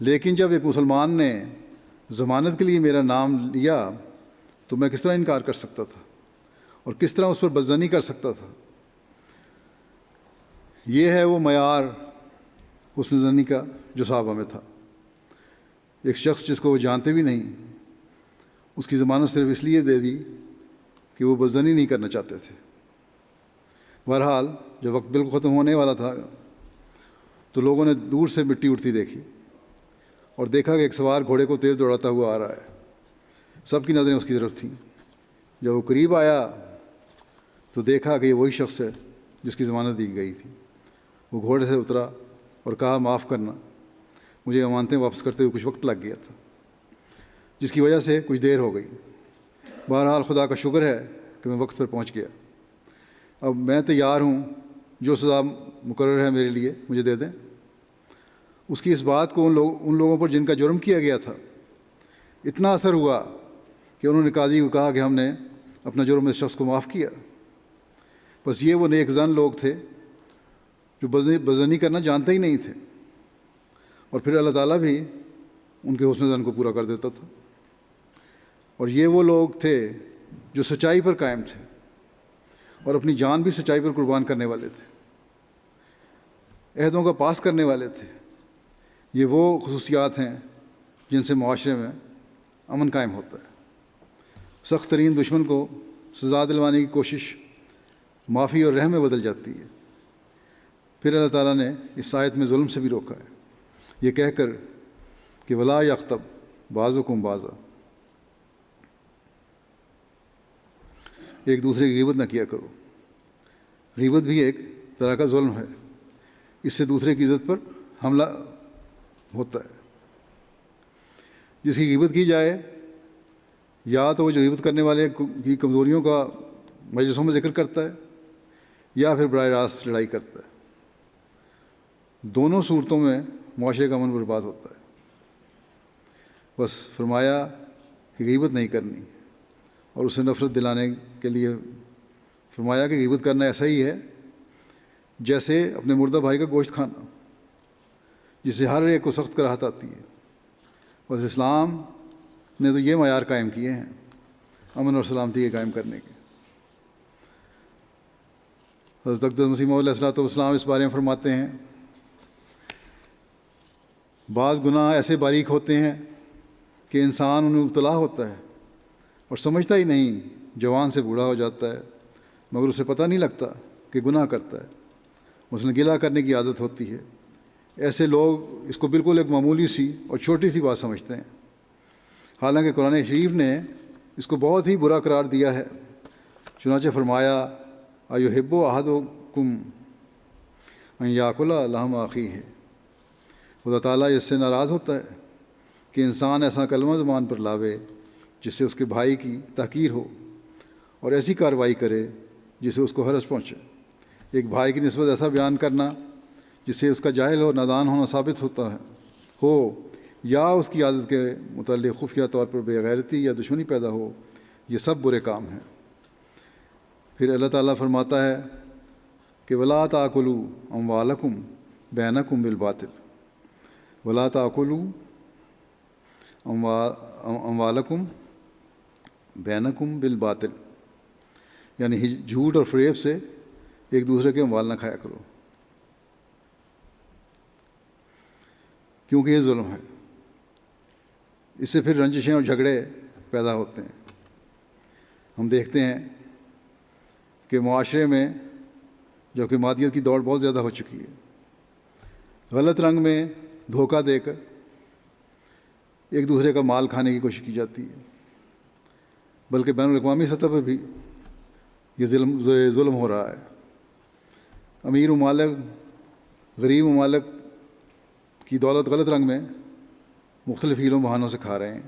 لیکن جب ایک مسلمان نے ضمانت کے لیے میرا نام لیا تو میں کس طرح انکار کر سکتا تھا اور کس طرح اس پر بدظنی کر سکتا تھا۔ یہ ہے وہ معیار حسن ظنی کا جو صحابہ میں تھا۔ ایک شخص جس کو وہ جانتے بھی نہیں، اس کی ضمانت صرف اس لیے دے دی کہ وہ بدظنی نہیں کرنا چاہتے تھے۔ بہرحال جب وقت بالکل ختم ہونے والا تھا تو لوگوں نے دور سے مٹی اڑتی دیکھی اور دیکھا کہ ایک سوار گھوڑے کو تیز دوڑاتا ہوا آ رہا ہے۔ سب کی نظریں اس کی طرف تھیں۔ جب وہ قریب آیا تو دیکھا کہ یہ وہی شخص ہے جس کی ضمانت دی گئی تھی۔ وہ گھوڑے سے اترا اور کہا معاف کرنا، مجھے امانتیں واپس کرتے ہوئے کچھ وقت لگ گیا تھا جس کی وجہ سے کچھ دیر ہو گئی۔ بہرحال خدا کا شکر ہے کہ میں وقت پر پہنچ گیا، اب میں تیار ہوں، جو سزا مقرر ہے میرے لیے مجھے دے دیں۔ اس کی اس بات کو ان لوگوں پر جن کا جرم کیا گیا تھا اتنا اثر ہوا کہ انہوں نے قاضی کو کہا کہ ہم نے اپنا جرم اس شخص کو معاف کیا۔ بس یہ وہ نیک زن لوگ تھے جو بدظنی کرنا جانتے ہی نہیں تھے، اور پھر اللہ تعالیٰ بھی ان کے حسن زن کو پورا کر دیتا تھا۔ اور یہ وہ لوگ تھے جو سچائی پر قائم تھے اور اپنی جان بھی سچائی پر قربان کرنے والے تھے، عہدوں کا پاس کرنے والے تھے۔ یہ وہ خصوصیات ہیں جن سے معاشرے میں امن قائم ہوتا ہے۔ سخت ترین دشمن کو سزا دلوانے کی کوشش معافی اور رحم میں بدل جاتی ہے۔ پھر اللہ تعالیٰ نے اس آیت میں ظلم سے بھی روکا ہے، یہ کہہ کر کہ ولا یغتب بعضکم بعضا، ایک دوسرے کی غیبت نہ کیا کرو۔ غیبت بھی ایک طرح کا ظلم ہے، اس سے دوسرے کی عزت پر حملہ ہوتا ہے۔ جس کی غیبت کی جائے یا تو وہ جو غیبت کرنے والے کی کمزوریوں کا مجلسوں میں ذکر کرتا ہے یا پھر براہ راست لڑائی کرتا ہے۔ دونوں صورتوں میں معاشرے کا امن برباد ہوتا ہے۔ بس فرمایا کہ غیبت نہیں کرنی، اور اسے نفرت دلانے کے لیے فرمایا کہ غیبت کرنا ایسا ہی ہے جیسے اپنے مردہ بھائی کا گوشت کھانا، جسے ہر ایک کو سخت کراہت آتی ہے۔ بس اسلام نے تو یہ معیار قائم کیے ہیں امن اور سلامتی کے قائم کرنے کے۔ حضرت اقدس مسیح موعود علیہ السلام اس بارے میں فرماتے ہیں، بعض گناہ ایسے باریک ہوتے ہیں کہ انسان ان میں مبتلا ہوتا ہے اور سمجھتا ہی نہیں، جوان سے بوڑھا ہو جاتا ہے مگر اسے پتہ نہیں لگتا کہ گناہ کرتا ہے۔ مثلاً گلہ کرنے کی عادت ہوتی ہے۔ ایسے لوگ اس کو بالکل ایک معمولی سی اور چھوٹی سی بات سمجھتے ہیں، حالانکہ قرآن شریف نے اس کو بہت ہی برا قرار دیا ہے۔ چنانچہ فرمایا ایحب احدکم ان یاکل لحم اخیہ، خدا تعالیٰ اس سے ناراض ہوتا ہے کہ انسان ایسا کلمہ زبان پر لاوے جس سے اس کے بھائی کی تحقیر ہو، اور ایسی کارروائی کرے جس سے اس کو حرج پہنچے۔ ایک بھائی کی نسبت ایسا بیان کرنا جس سے اس کا جاہل اور نادان ہونا ثابت ہوتا ہے ہو، یا اس کی عادت کے متعلق خفیہ طور پر بے غیرتی یا دشمنی پیدا ہو، یہ سب برے کام ہیں۔ پھر اللہ تعالیٰ فرماتا ہے کہ وَلَا تَأْكُلُوا أَمْوَالَكُمْ بَيْنَكُمْ بِالْبَاطِلِ، وَلَا تَأْكُلُوا أَمْوَالَكُمْ بَيْنَكُمْ بِالْبَاطِلِ، یعنی جھوٹ اور فریب سے ایک دوسرے کے اموال نہ کھایا کرو، کیونکہ یہ ظلم ہے۔ اس سے پھر رنجشیں اور جھگڑے پیدا ہوتے ہیں۔ ہم دیکھتے ہیں کہ معاشرے میں جو کہ مادیت کی دوڑ بہت زیادہ ہو چکی ہے، غلط رنگ میں دھوکہ دے کر ایک دوسرے کا مال کھانے کی کوشش کی جاتی ہے، بلکہ بین الاقوامی سطح پر بھی یہ ظلم ہو رہا ہے۔ امیر ممالک غریب ممالک کی دولت غلط رنگ میں مختلف ہیلوں بہانوں سے کھا رہے ہیں۔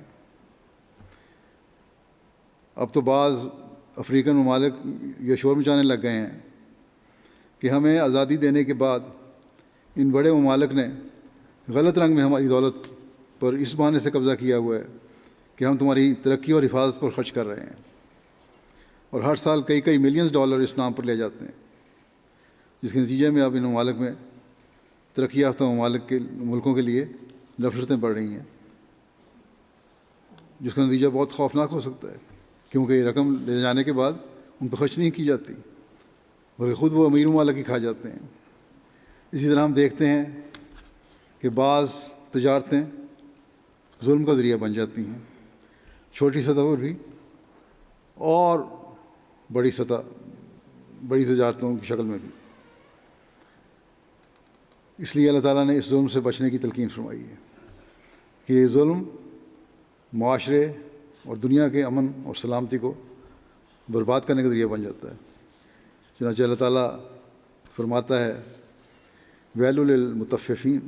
اب تو بعض افریقن ممالک یہ شور مچانے لگ گئے ہیں کہ ہمیں آزادی دینے کے بعد ان بڑے ممالک نے غلط رنگ میں ہماری دولت پر اس بہانے سے قبضہ کیا ہوا ہے کہ ہم تمہاری ترقی اور حفاظت پر خرچ کر رہے ہیں، اور ہر سال کئی ملینز ڈالر اس نام پر لے جاتے ہیں، جس کے نتیجے میں اب ان ممالک میں ترقی یافتہ ملکوں کے لیے نفرتیں بڑھ رہی ہیں، جس کا نتیجہ بہت خوفناک ہو سکتا ہے، کیونکہ یہ رقم لے جانے کے بعد ان پہ خرچ نہیں کی جاتی بلکہ خود وہ امیر ممالک ہی کھا جاتے ہیں۔ اسی طرح ہم دیکھتے ہیں کہ بعض تجارتیں ظلم کا ذریعہ بن جاتی ہیں، چھوٹی سطح پر بھی اور بڑی تجارتوں کی شکل میں بھی۔ اس لیے اللہ تعالیٰ نے اس ظلم سے بچنے کی تلقین فرمائی ہے کہ یہ ظلم معاشرے اور دنیا کے امن اور سلامتی کو برباد کرنے کا ذریعہ بن جاتا ہے۔ چنانچہ اللہ تعالیٰ فرماتا ہے ویل للمطففین،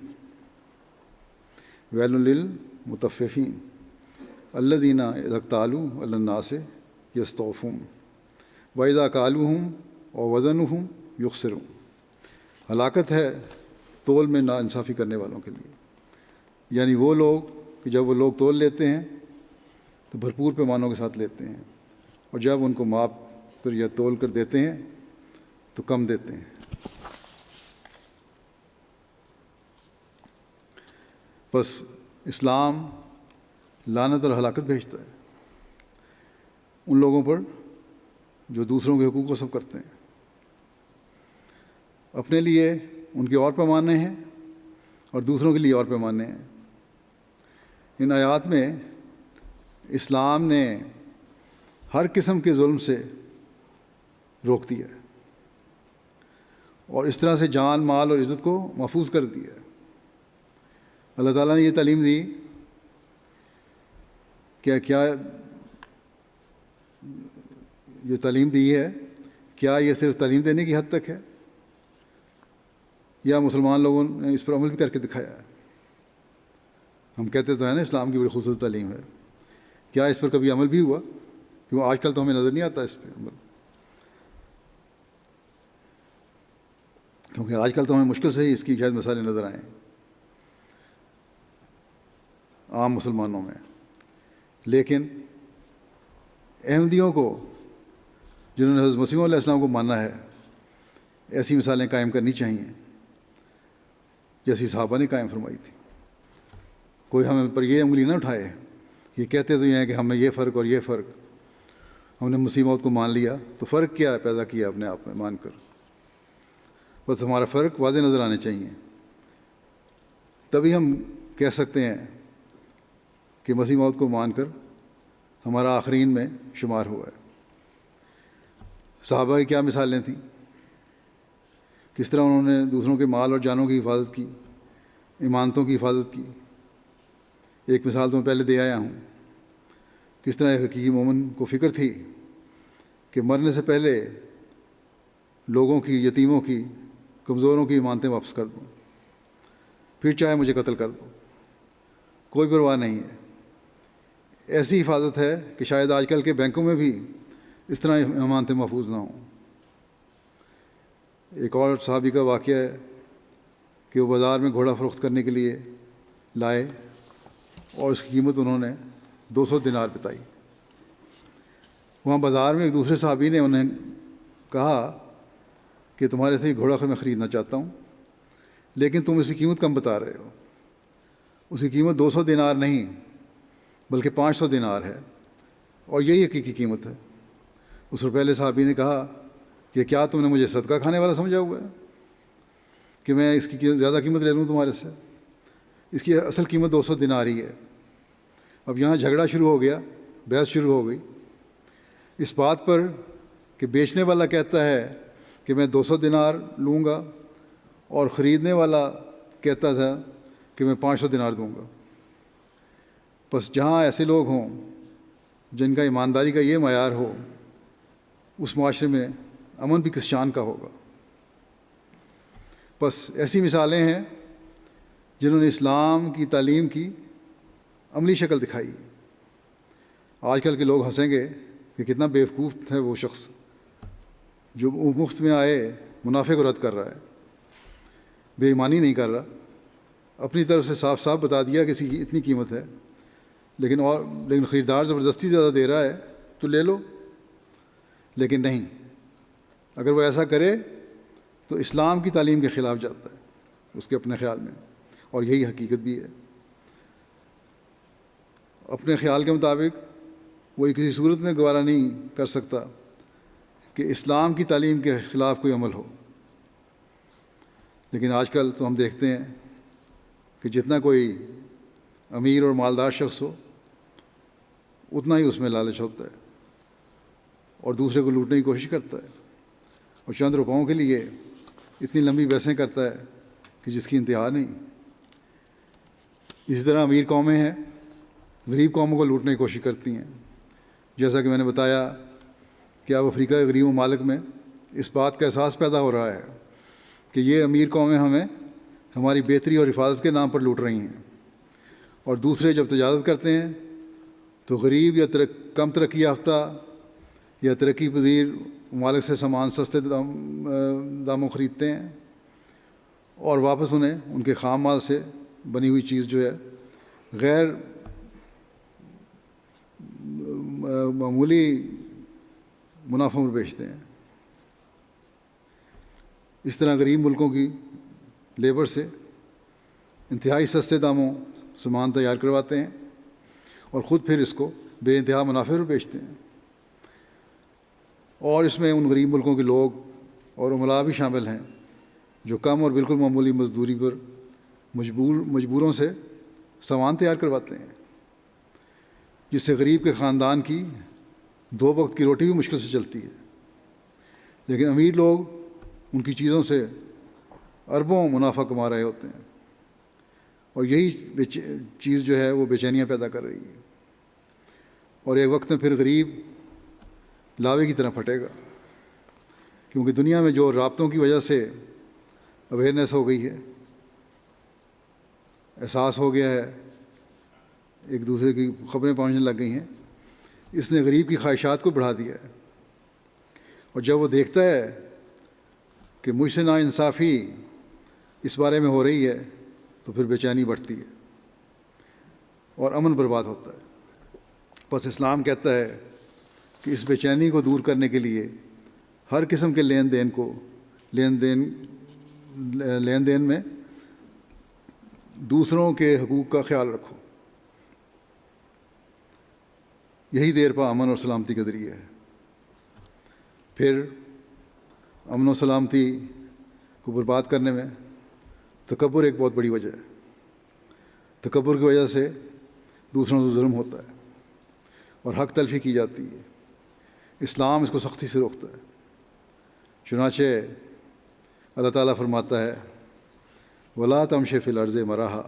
ویل للمطففین الذین اذا اکتالوا علی الناس یستوفون واذا کالوہم ووزنوہم یخسرون۔ ہلاکت ہے تول میں ناانصافی کرنے والوں کے لیے، یعنی وہ لوگ کہ جب وہ لوگ تول لیتے ہیں تو بھرپور پیمانوں کے ساتھ لیتے ہیں، اور جب ان کو ماپ کر یا تول کر دیتے ہیں تو کم دیتے ہیں۔ بس اسلام لعنت اور ہلاکت بھیجتا ہے ان لوگوں پر جو دوسروں کے حقوق کو سب کرتے ہیں، اپنے لیے ان کے اور پیمانے ہیں اور دوسروں کے لیے اور پیمانے ہیں۔ ان آیات میں اسلام نے ہر قسم کے ظلم سے روک دیا ہے اور اس طرح سے جان مال اور عزت کو محفوظ کر دیا ہے۔ اللہ تعالیٰ نے یہ تعلیم دی کہ کیا یہ تعلیم دی ہے، کیا یہ صرف تعلیم دینے کی حد تک ہے یا مسلمان لوگوں نے اس پر عمل بھی کر کے دکھایا ہے؟ ہم کہتے تو ہیں نا اسلام کی بڑی خصوصی تعلیم ہے، کیا اس پر کبھی عمل بھی ہوا؟ کیوں آج کل تو ہمیں نظر نہیں آتا اس پہ عمل، کیونکہ آج کل تو ہمیں مشکل سے ہی اس کی شاید مثالیں نظر آئیں عام مسلمانوں میں۔ لیکن احمدیوں کو، جنہوں نے حضرت مسیح علیہ السلام کو مانا ہے، ایسی مثالیں قائم کرنی چاہیے جیسی صحابہ نے قائم فرمائی تھی۔ کوئی ہمیں پر یہ انگلی نہ اٹھائے، یہ کہتے تو یہ ہیں کہ ہمیں یہ فرق اور یہ فرق، ہم نے مسیح موت کو مان لیا تو فرق کیا پیدا کیا اپنے آپ میں مان کر؟ بس ہمارا فرق واضح نظر آنے چاہیے، تبھی ہم کہہ سکتے ہیں کہ مسیح موت کو مان کر ہمارا آخرین میں شمار ہوا ہے۔ صحابہ کی کیا مثالیں تھیں، کس طرح انہوں نے دوسروں کے مال اور جانوں کی حفاظت کی، امانتوں کی حفاظت کی۔ ایک مثال تو میں پہلے دے آیا ہوں کس طرح ایک حقیقی مومن کو فکر تھی کہ مرنے سے پہلے لوگوں کی، یتیموں کی، کمزوروں کی امانتیں واپس کر دوں، پھر چاہے مجھے قتل کر دو، کوئی پرواہ نہیں ہے۔ ایسی حفاظت ہے کہ شاید آج کل کے بینکوں میں بھی اس طرح امانتیں محفوظ نہ ہوں۔ ایک اور صحابی کا واقعہ ہے کہ وہ بازار میں گھوڑا فروخت کرنے کے لیے لائے اور اس کی قیمت انہوں نے 200 دینار بتائی۔ وہاں بازار میں ایک دوسرے صحابی نے انہیں کہا کہ تمہارے سے یہ گھوڑا میں خریدنا چاہتا ہوں، لیکن تم اس کی قیمت کم بتا رہے ہو، اس کی قیمت 200 دینار نہیں بلکہ 500 دینار ہے، اور یہی حقیقی قیمت ہے۔ اس پر پہلے صحابی نے کہا کہ کیا تم نے مجھے صدقہ کھانے والا سمجھا ہوا ہے کہ میں اس کی زیادہ قیمت لے لوں تمہارے سے؟ اس کی اصل قیمت 200 دینار ہی ہے۔ اب یہاں جھگڑا شروع ہو گیا، بحث شروع ہو گئی اس بات پر کہ بیچنے والا کہتا ہے کہ میں 200 دینار لوں گا اور خریدنے والا کہتا تھا کہ میں 500 دینار دوں گا۔ بس جہاں ایسے لوگ ہوں جن کا ایمانداری کا یہ معیار ہو، اس معاشرے میں امن بھی کس شان کا ہوگا۔ بس ایسی مثالیں ہیں جنہوں نے اسلام کی تعلیم کی عملی شکل دکھائی۔ آج کل کے لوگ ہنسیں گے کہ کتنا بیوقوف ہے وہ شخص جو مفت میں آئے منافع کو رد کر رہا ہے، بے ایمانی نہیں کر رہا، اپنی طرف سے صاف صاف بتا دیا کہ اس کی اتنی قیمت ہے، لیکن خریدار زبردستی زیادہ دے رہا ہے تو لے لو۔ لیکن نہیں، اگر وہ ایسا کرے تو اسلام کی تعلیم کے خلاف جاتا ہے اس کے اپنے خیال میں، اور یہی حقیقت بھی ہے۔ اپنے خیال کے مطابق وہ کسی صورت میں گوارا نہیں کر سکتا کہ اسلام کی تعلیم کے خلاف کوئی عمل ہو۔ لیکن آج کل تو ہم دیکھتے ہیں کہ جتنا کوئی امیر اور مالدار شخص ہو اتنا ہی اس میں لالچ ہوتا ہے اور دوسرے کو لوٹنے کی کوشش کرتا ہے، اور چند روپوں کے لیے اتنی لمبی بحثیں کرتا ہے کہ جس کی انتہا نہیں۔ اسی طرح امیر قومیں ہیں غریب قوموں کو لوٹنے کی کوشش کرتی ہیں، جیسا کہ میں نے بتایا کہ اب افریقہ کے غریب ممالک میں اس بات کا احساس پیدا ہو رہا ہے کہ یہ امیر قومیں ہمیں ہماری بہتری اور حفاظت کے نام پر لوٹ رہی ہیں، اور دوسرے جب تجارت کرتے ہیں تو غریب یا کم ترقی یافتہ یا ترقی پذیر ممالک سے سامان سستے داموں خریدتے ہیں اور واپس انہیں ان کے خام مال سے بنی ہوئی چیز جو ہے غیر معمولی منافع میں بیچتے ہیں۔ اس طرح غریب ملکوں کی لیبر سے انتہائی سستے داموں سامان تیار کرواتے ہیں اور خود پھر اس کو بے انتہا منافع پر بیچتے ہیں، اور اس میں ان غریب ملکوں کے لوگ اور عملاء بھی شامل ہیں جو کم اور بالکل معمولی مزدوری پر مجبوروں سے سامان تیار کرواتے ہیں، جس سے غریب کے خاندان کی 2 وقت کی روٹی بھی مشکل سے چلتی ہے۔ لیکن امیر لوگ ان کی چیزوں سے اربوں منافع کما رہے ہوتے ہیں، اور یہی چیز جو ہے وہ بے چینیاں پیدا کر رہی ہے، اور ایک وقت میں پھر غریب لاوے کی طرح پھٹے گا، کیونکہ دنیا میں جو رابطوں کی وجہ سے اویئرنیس ہو گئی ہے، احساس ہو گیا ہے، ایک دوسرے کی خبریں پہنچنے لگ گئی ہیں، اس نے غریب کی خواہشات کو بڑھا دیا ہے، اور جب وہ دیکھتا ہے کہ مجھ سے ناانصافی اس بارے میں ہو رہی ہے تو پھر بے چینی بڑھتی ہے اور امن برباد ہوتا ہے۔ بس اسلام کہتا ہے کہ اس بے چینی کو دور کرنے کے لیے ہر قسم کے لین دین میں دوسروں کے حقوق کا خیال رکھو، یہی دیر پا امن اور سلامتی کا ذریعہ ہے۔ پھر امن و سلامتی کو برباد کرنے میں تکبر ایک بہت بڑی وجہ ہے۔ تکبر کی وجہ سے دوسروں سے ظلم ہوتا ہے اور حق تلفی کی جاتی ہے۔ اسلام اس کو سختی سے روکتا ہے۔ چنانچہ اللہ تعالیٰ فرماتا ہے وَلَا تَمْشِ فِي الْأَرْضِ مَرَحًا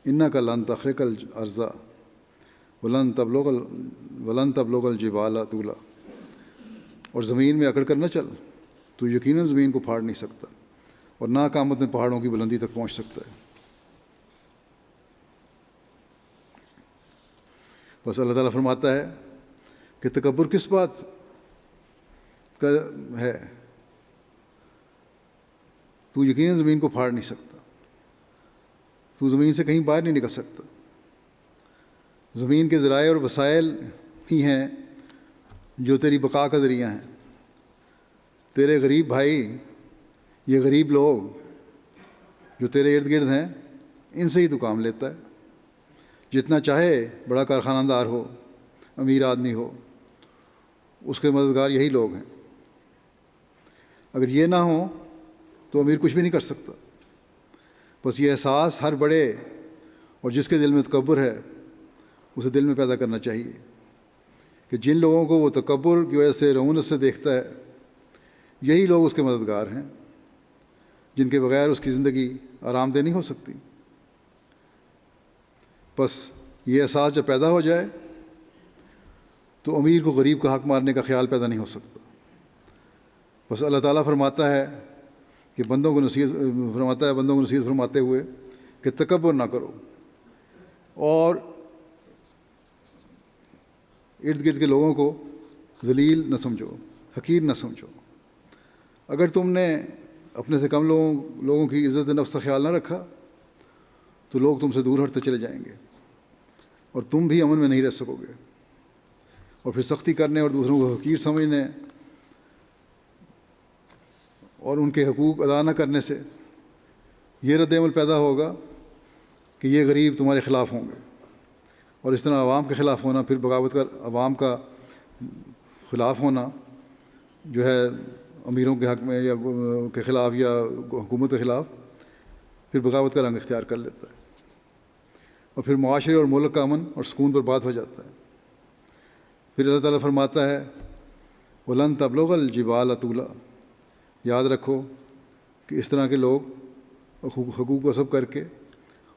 إِنَّكَ لَن تَخْرِقَ الْأَرْضَ ولن تبلغ الجبال طولا، اور زمین میں اکڑ کر نہ چل، تو یقیناً زمین کو پھاڑ نہیں سکتا، اور نہ قیامت میں پہاڑوں کی بلندی تک پہنچ سکتا ہے۔ بس اللہ تعالیٰ فرماتا ہے کہ تکبر کس بات کا ہے، تو یقیناً زمین کو پھاڑ نہیں سکتا، تو زمین سے کہیں باہر نہیں نکل سکتا۔ زمین کے ذرائع اور وسائل ہی ہیں جو تیری بقا کا ذریعہ ہیں۔ تیرے غریب بھائی، یہ غریب لوگ جو تیرے ارد گرد ہیں، ان سے ہی تو کام لیتا ہے۔ جتنا چاہے بڑا کارخانہ دار ہو، امیر آدمی ہو، اس کے مددگار یہی لوگ ہیں۔ اگر یہ نہ ہو تو امیر کچھ بھی نہیں کر سکتا۔ بس یہ احساس ہر بڑے اور جس کے دل میں تکبر ہے اسے دل میں پیدا کرنا چاہیے کہ جن لوگوں کو وہ تکبر کی وجہ سے رعونت سے دیکھتا ہے، یہی لوگ اس کے مددگار ہیں، جن کے بغیر اس کی زندگی آرام دہ نہیں ہو سکتی۔ بس یہ احساس جب پیدا ہو جائے تو امیر کو غریب کا حق مارنے کا خیال پیدا نہیں ہو سکتا۔ بس اللہ تعالیٰ فرماتا ہے کہ بندوں کو نصیحت فرماتے ہوئے کہ تکبر نہ کرو اور ارد گرد کے لوگوں کو ذلیل نہ سمجھو، حقیر نہ سمجھو۔ اگر تم نے اپنے سے کم لوگوں کی عزت نفس کا خیال نہ رکھا تو لوگ تم سے دور ہٹتے چلے جائیں گے اور تم بھی امن میں نہیں رہ سکو گے۔ اور پھر سختی کرنے اور دوسروں کو حقیر سمجھنے اور ان کے حقوق ادا نہ کرنے سے یہ رد عمل پیدا ہوگا کہ یہ غریب تمہارے خلاف ہوں گے، اور اس طرح عوام کے خلاف ہونا، پھر بغاوت کر عوام کا خلاف ہونا جو ہے امیروں کے حق میں یا کے خلاف یا حکومت کے خلاف، پھر بغاوت کا رنگ اختیار کر لیتا ہے، اور پھر معاشرے اور ملک کا امن اور سکون برباد ہو جاتا ہے۔ پھر اللہ تعالیٰ فرماتا ہے وَلَن تَبْلُغَ الْجِبَالَ طُولًا، یاد رکھو کہ اس طرح کے لوگ حقوق غصب کر کے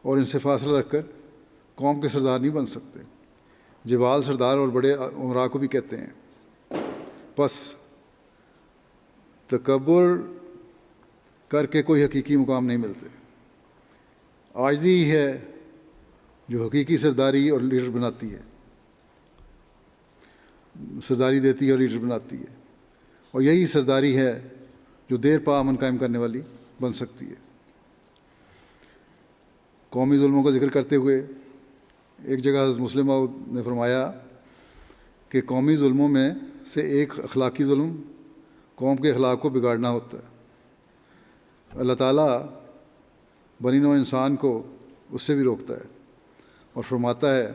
اور ان سے فاصلہ رکھ کر قوم کے سردار نہیں بن سکتے۔ جبال سردار اور بڑے امراء کو بھی کہتے ہیں۔ پس تکبر کر کے کوئی حقیقی مقام نہیں ملتے۔ عاجزی ہی ہے جو حقیقی سرداری اور لیڈر بناتی ہے، سرداری دیتی ہے اور لیڈر بناتی ہے، اور یہی سرداری ہے جو دیر پا امن قائم کرنے والی بن سکتی ہے۔ قومی ظلموں کا ذکر کرتے ہوئے ایک جگہ حضرت مسلم موعود نے فرمایا کہ قومی ظلموں میں سے ایک اخلاقی ظلم قوم کے اخلاق کو بگاڑنا ہوتا ہے۔ اللہ تعالیٰ بنی نوع انسان کو اس سے بھی روکتا ہے اور فرماتا ہے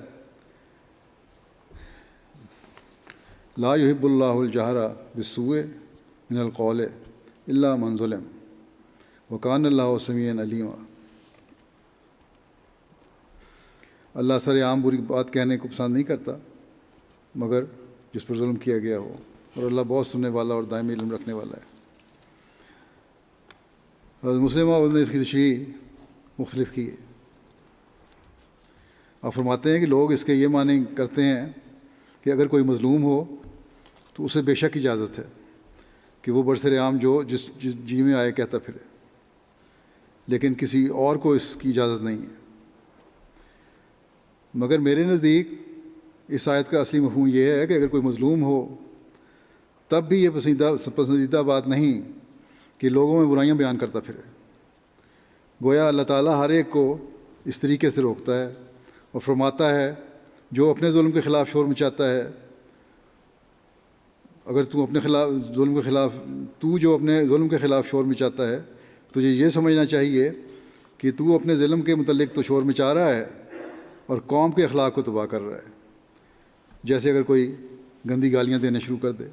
لا يحب اللہ الجہر بالسوء من القول الا من ظلم وکان اللہ سمیعا علیما۔ اللہ سر عام بری بات کہنے کو پسند نہیں کرتا مگر جس پر ظلم کیا گیا ہو، اور اللہ بہت سننے والا اور دائمی علم رکھنے والا ہے۔ حضرت مسلم موعود نے اس کی تشریح مختلف کی ہے۔ آپ فرماتے ہیں کہ لوگ اس کے یہ معنی کرتے ہیں کہ اگر کوئی مظلوم ہو تو اسے بے شک اجازت ہے کہ وہ برسر عام جو جس جی میں آئے کہتا پھرے، لیکن کسی اور کو اس کی اجازت نہیں ہے۔ مگر میرے نزدیک اس آیت کا اصلی مفہوم یہ ہے کہ اگر کوئی مظلوم ہو تب بھی یہ پسندیدہ بات نہیں کہ لوگوں میں برائیاں بیان کرتا پھرے۔ گویا اللہ تعالیٰ ہر ایک کو اس طریقے سے روکتا ہے اور فرماتا ہے جو اپنے ظلم کے خلاف شور مچاتا ہے، اگر تو اپنے جو اپنے ظلم کے خلاف شور مچاتا ہے تجھے یہ سمجھنا چاہیے کہ تو اپنے ظلم کے متعلق تو شور مچا رہا ہے اور قوم کے اخلاق کو تباہ کر رہا ہے۔ جیسے اگر کوئی گندی گالیاں دینے شروع کر دے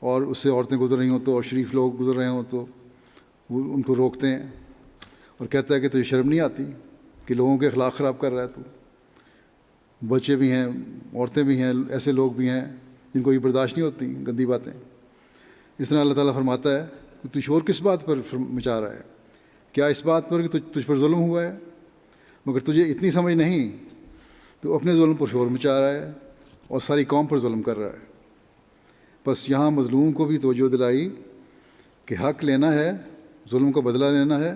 اور اس سے عورتیں گزر رہی ہوں تو اور شریف لوگ گزر رہے ہوں تو وہ ان کو روکتے ہیں اور کہتا ہے کہ تجھے شرم نہیں آتی کہ لوگوں کے اخلاق خراب کر رہا ہے تو۔ بچے بھی ہیں، عورتیں بھی ہیں، ایسے لوگ بھی ہیں جن کو یہ برداشت نہیں ہوتی گندی باتیں۔ اس طرح اللہ تعالیٰ فرماتا ہے کہ تو شور کس بات پر مچا رہا ہے؟ کیا اس بات پر کہ تجھ پر ظلم ہوا ہے؟ مگر تجھے اتنی سمجھ نہیں تو اپنے ظلم پر شور مچا رہا ہے اور ساری قوم پر ظلم کر رہا ہے۔ بس یہاں مظلوم کو بھی توجہ دلائی کہ حق لینا ہے، ظلم کا بدلہ لینا ہے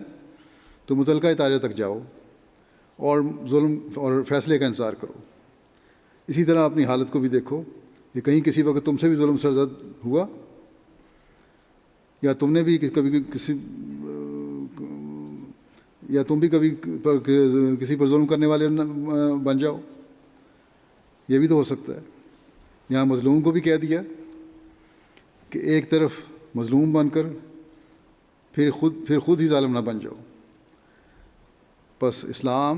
تو متعلقہ ادارے تک جاؤ اور ظلم اور فیصلے کا انتظار کرو۔ اسی طرح اپنی حالت کو بھی دیکھو کہ کہیں کسی وقت تم سے بھی ظلم سرزد ہوا، یا تم نے بھی کبھی تم بھی کبھی کسی پر ظلم کرنے والے بن جاؤ، یہ بھی تو ہو سکتا ہے۔ یہاں مظلوم کو بھی کہہ دیا کہ ایک طرف مظلوم بن کر پھر خود ہی ظالم نہ بن جاؤ۔ بس اسلام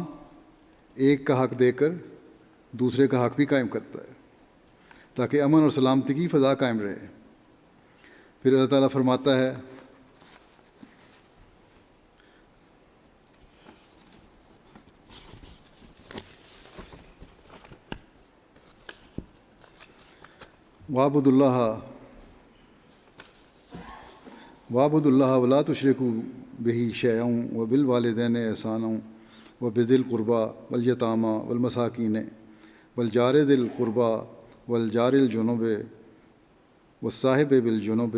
ایک کا حق دے کر دوسرے کا حق بھی قائم کرتا ہے تاکہ امن اور سلامتی کی فضا قائم رہے۔ پھر اللہ تعالیٰ فرماتا ہے وَاعْبُدُوا اللَّهَ وَلَا تُشْرِكُوا بِهِ شَيْئًا وَبِالْوَالِدَيْنِ إِحْسَانًا وَبِذِي الْقُرْبَى وَالْيَتَامَى وَالْمَسَاكِينِ وَالْجَارِ ذِي الْقُرْبَى وَالْجَارِ الْجُنُبِ وَالصَّاحِبِ بِالْجَنبِ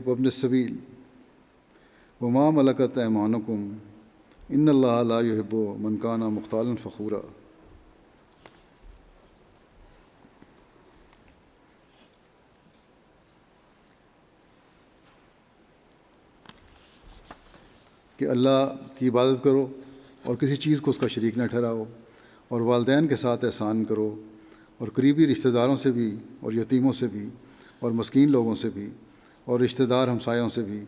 وَابْنِ السَّبِيلِ وَمَا مَلَكَتْ أَيْمَانُكُمْ إِنَّ اللَّهَ لَا يُحِبُّ مَنْ كَانَ مُخْتَالًا فَخُورًا۔ کہ اللہ کی عبادت کرو اور کسی چیز کو اس کا شریک نہ ٹھہراؤ، اور والدین کے ساتھ احسان کرو، اور قریبی رشتہ داروں سے بھی، اور یتیموں سے بھی، اور مسکین لوگوں سے بھی، اور رشتہ دار ہمسایوں سے بھی،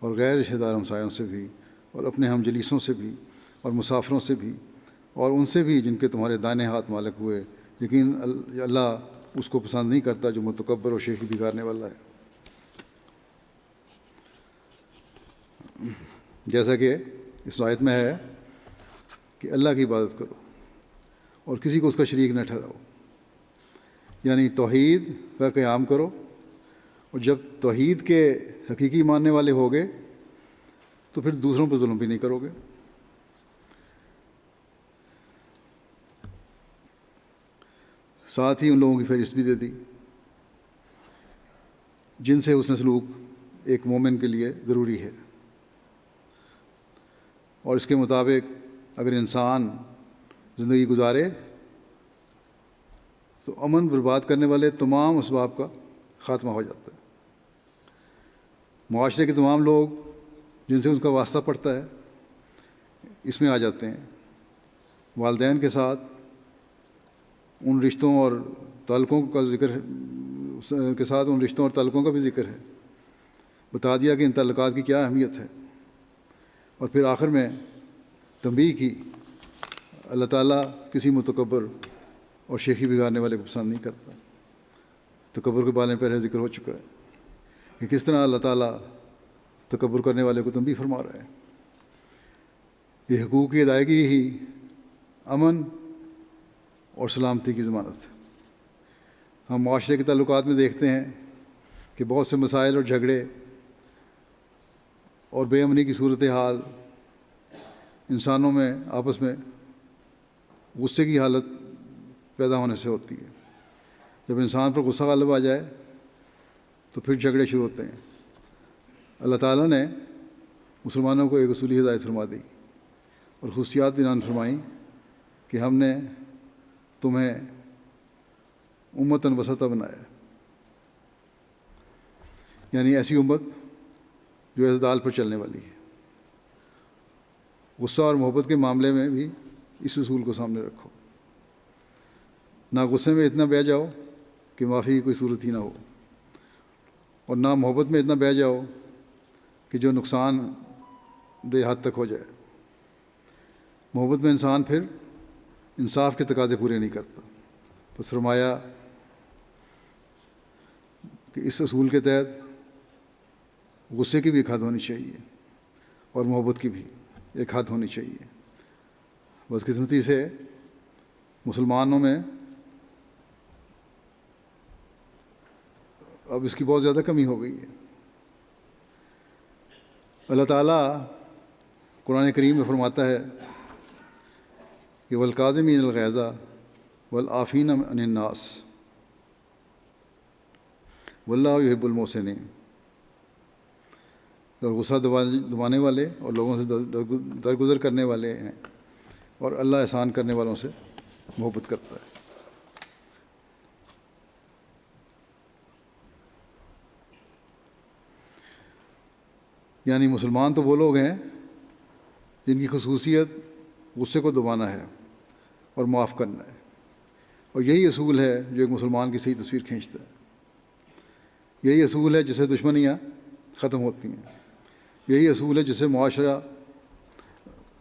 اور غیر رشتہ دار ہمسایوں سے بھی، اور اپنے ہم جلیسوں سے بھی، اور مسافروں سے بھی، اور ان سے بھی جن کے تمہارے دائیں ہاتھ مالک ہوئے، لیکن اللہ اس کو پسند نہیں کرتا جو متکبر اور شیخی بگاڑنے والا ہے۔ جیسا کہ اس آیت میں ہے کہ اللہ کی عبادت کرو اور کسی کو اس کا شریک نہ ٹھہراؤ، یعنی توحید کا قیام کرو، اور جب توحید کے حقیقی ماننے والے ہوگے تو پھر دوسروں پر ظلم بھی نہیں کرو گے۔ ساتھ ہی ان لوگوں کی فہرست بھی دے دی جن سے حسن سلوک ایک مومن کے لیے ضروری ہے، اور اس کے مطابق اگر انسان زندگی گزارے تو امن برباد کرنے والے تمام اسباب کا خاتمہ ہو جاتا ہے۔ معاشرے کے تمام لوگ جن سے اس کا واسطہ پڑتا ہے اس میں آ جاتے ہیں۔ والدین کے ساتھ ان رشتوں اور تعلقوں کا ذکر کے ساتھ ان رشتوں اور تعلقوں کا بھی ذکر ہے، بتا دیا کہ ان تعلقات کی کیا اہمیت ہے، اور پھر آخر میں تنبیہ کی اللہ تعالیٰ کسی متکبر اور شیخی بگاڑنے والے کو پسند نہیں کرتا۔ تکبر کے بارے میں پہلے ذکر ہو چکا ہے کہ کس طرح اللہ تعالیٰ تکبر کرنے والے کو تنبیہ فرما رہا ہے۔ یہ حقوق کی ادائیگی ہی امن اور سلامتی کی ضمانت ہے۔ ہم معاشرے کے تعلقات میں دیکھتے ہیں کہ بہت سے مسائل اور جھگڑے اور بے امنی کی صورتحال انسانوں میں آپس میں غصے کی حالت پیدا ہونے سے ہوتی ہے۔ جب انسان پر غصہ غالب آ جائے تو پھر جھگڑے شروع ہوتے ہیں۔ اللہ تعالیٰ نے مسلمانوں کو ایک اصولی ہدایت فرما دی اور خصوصیات بیان فرمائیں کہ ہم نے تمہیں امتاً وسطا بنایا، یعنی ایسی امت جو اعتدال پر چلنے والی ہے۔ غصہ اور محبت کے معاملے میں بھی اس اصول کو سامنے رکھو، نہ غصے میں اتنا بہہ جاؤ کہ معافی کی کوئی صورت ہی نہ ہو، اور نہ محبت میں اتنا بہہ جاؤ کہ جو نقصان دہ حد تک ہو جائے۔ محبت میں انسان پھر انصاف کے تقاضے پورے نہیں کرتا۔ بس فرمایا کہ اس اصول کے تحت غصے کی بھی ایک حد ہونی چاہیے اور محبت کی بھی ایک حد ہونی چاہیے۔ بدقسمتی سے مسلمانوں میں اب اس کی بہت زیادہ کمی ہو گئی ہے۔ اللہ تعالیٰ قرآن کریم میں فرماتا ہے کہ والکاظمین الغیظ والعافین عن الناس واللہ یحب المحسنین، اور غصہ دبانے والے اور لوگوں سے درگزر کرنے والے ہیں، اور اللہ احسان کرنے والوں سے محبت کرتا ہے۔ یعنی مسلمان تو وہ لوگ ہیں جن کی خصوصیت غصے کو دبانا ہے اور معاف کرنا ہے، اور یہی اصول ہے جو ایک مسلمان کی صحیح تصویر کھینچتا ہے۔ یہی اصول ہے جس سے دشمنیاں ختم ہوتی ہیں، یہی اصول ہے جس سے معاشرہ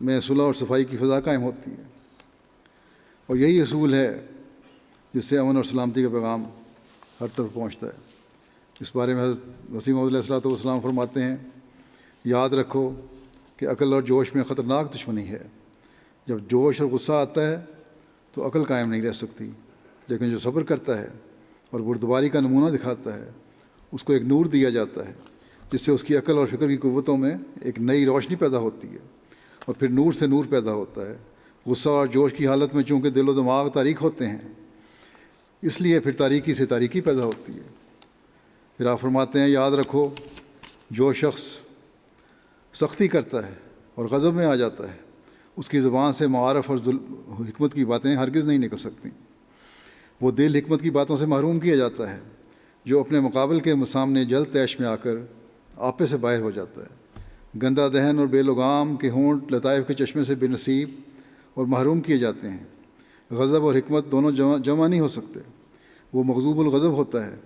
میں صلح اور صفائی کی فضا قائم ہوتی ہے، اور یہی اصول ہے جس سے امن اور سلامتی کا پیغام ہر طرف پہنچتا ہے۔ اس بارے میں حضرت مسیح موعود علیہ الصلوۃ والسلام فرماتے ہیں، یاد رکھو کہ عقل اور جوش میں خطرناک دشمنی ہے۔ جب جوش اور غصہ آتا ہے تو عقل قائم نہیں رہ سکتی، لیکن جو صبر کرتا ہے اور بردباری کا نمونہ دکھاتا ہے اس کو ایک نور دیا جاتا ہے جس سے اس کی عقل اور فکر کی قوتوں میں ایک نئی روشنی پیدا ہوتی ہے، اور پھر نور سے نور پیدا ہوتا ہے۔ غصہ اور جوش کی حالت میں چونکہ دل و دماغ تاریک ہوتے ہیں، اس لیے پھر تاریکی سے تاریکی پیدا ہوتی ہے۔ پھر آپ فرماتے ہیں، یاد رکھو جو شخص سختی کرتا ہے اور غضب میں آ جاتا ہے اس کی زبان سے معارف اور حکمت کی باتیں ہرگز نہیں نکل سکتی۔ وہ دل حکمت کی باتوں سے محروم کیا جاتا ہے جو اپنے مقابل کے سامنے جلد تیش میں آ کر آپے سے باہر ہو جاتا ہے۔ گندہ دہن اور بے لگام کے ہونٹ لطائف کے چشمے سے بے نصیب اور محروم کیے جاتے ہیں۔ غضب اور حکمت دونوں جمع نہیں ہو سکتے۔ وہ مغضوب الغضب ہوتا ہے،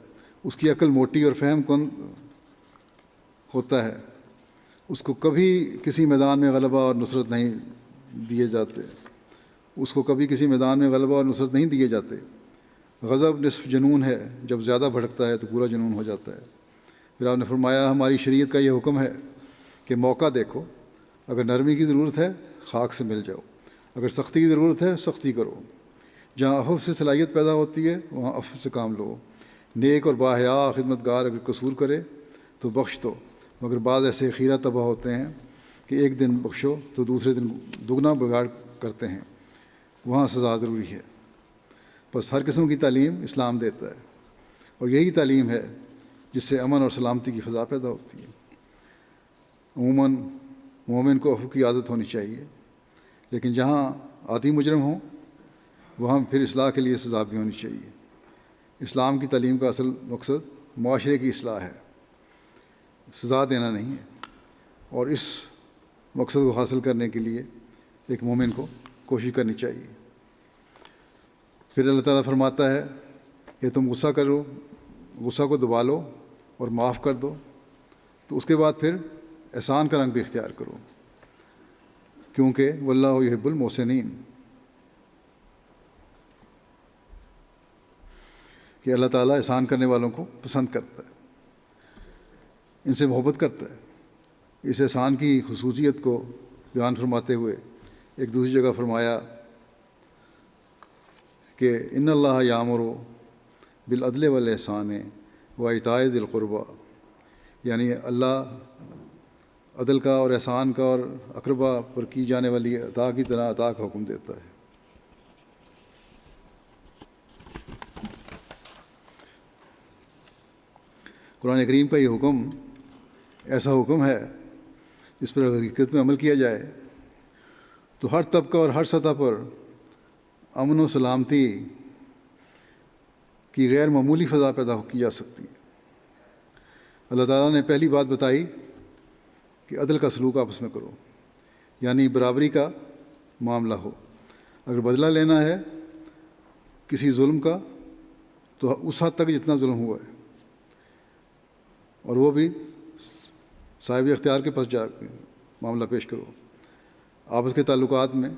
اس کی عقل موٹی اور فہم کن ہوتا ہے، اس کو کبھی کسی میدان میں غلبہ اور نصرت نہیں دیے جاتے، اس کو کبھی کسی میدان میں غلبہ اور نصرت نہیں دیے جاتے۔ غضب نصف جنون ہے، جب زیادہ بھڑکتا ہے تو پورا جنون ہو جاتا ہے۔ پھر آپ نے فرمایا، ہماری شریعت کا یہ حکم ہے کہ موقع دیکھو، اگر نرمی کی ضرورت ہے خاک سے مل جاؤ، اگر سختی کی ضرورت ہے سختی کرو۔ جہاں عفو سے صلاحیت پیدا ہوتی ہے وہاں عفو سے کام لو۔ نیک اور باحیا خدمتگار اگر قصور کرے تو بخش دو، مگر بعض ایسے خیرہ طبع ہوتے ہیں کہ ایک دن بخشو تو دوسرے دن دگنا بگاڑ کرتے ہیں، وہاں سزا ضروری ہے۔ بس ہر قسم کی تعلیم اسلام دیتا ہے، اور یہی تعلیم ہے جس سے امن اور سلامتی کی فضا پیدا ہوتی ہے۔ عموماً مومن کو عفو کی عادت ہونی چاہیے، لیکن جہاں عادی مجرم ہوں وہاں پھر اصلاح کے لیے سزا بھی ہونی چاہیے۔ اسلام کی تعلیم کا اصل مقصد معاشرے کی اصلاح ہے، سزا دینا نہیں ہے، اور اس مقصد کو حاصل کرنے کے لیے ایک مومن کو کوشش کرنی چاہیے۔ پھر اللہ تعالیٰ فرماتا ہے کہ تم غصہ کرو، غصہ کو دبا لو اور معاف کر دو، تو اس کے بعد پھر احسان کا رنگ بھی اختیار کرو، کیونکہ واللہ یحب المحسنین، کہ اللہ تعالیٰ احسان کرنے والوں کو پسند کرتا ہے، ان سے محبت کرتا ہے۔ اس احسان کی خصوصیت کو بیان فرماتے ہوئے ایک دوسری جگہ فرمایا کہ ان اللہ یامر بالعدل والاحسان وایتاء ذی القربی، یعنی اللہ عدل کا اور احسان کا اور اقربا پر کی جانے والی عطا کی طرح عطا کا حکم دیتا ہے۔ قرآن کریم کا یہ حکم ایسا حکم ہے جس پر حقیقت میں عمل کیا جائے تو ہر طبقہ اور ہر سطح پر امن و سلامتی کی غیر معمولی فضا پیدا کی جا سکتی ہے۔ اللہ تعالیٰ نے پہلی بات بتائی کہ عدل کا سلوک آپس میں کرو، یعنی برابری کا معاملہ ہو۔ اگر بدلہ لینا ہے کسی ظلم کا تو اس حد تک جتنا ظلم ہوا ہے، اور وہ بھی صاحب اختیار کے پاس جا کے معاملہ پیش کرو۔ آپس کے تعلقات میں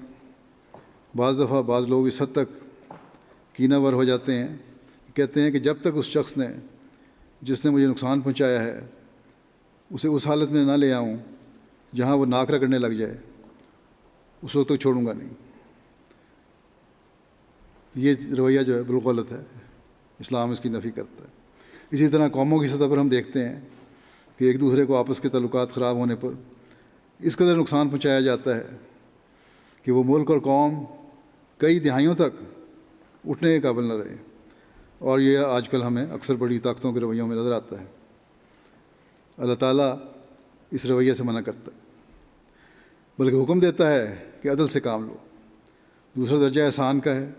بعض دفعہ بعض لوگ اس حد تک کینہ ور ہو جاتے ہیں، کہتے ہیں کہ جب تک اس شخص نے جس نے مجھے نقصان پہنچایا ہے اسے اس حالت میں نہ لے آؤں جہاں وہ ناک رگڑنے لگ جائے، اس وقت تک چھوڑوں گا نہیں۔ یہ رویہ جو ہے بالکل غلط ہے، اسلام اس کی نفی کرتا ہے۔ اسی طرح قوموں کی سطح پر ہم دیکھتے ہیں کہ ایک دوسرے کو آپس کے تعلقات خراب ہونے پر اس قدر نقصان پہنچایا جاتا ہے کہ وہ ملک اور قوم کئی دہائیوں تک اٹھنے کے قابل نہ رہے، اور یہ آج کل ہمیں اکثر بڑی طاقتوں کے رویوں میں نظر آتا ہے۔ اللہ تعالیٰ اس رویے سے منع کرتا ہے، بلکہ حکم دیتا ہے کہ عدل سے کام لو۔ دوسرا درجہ احسان کا ہے۔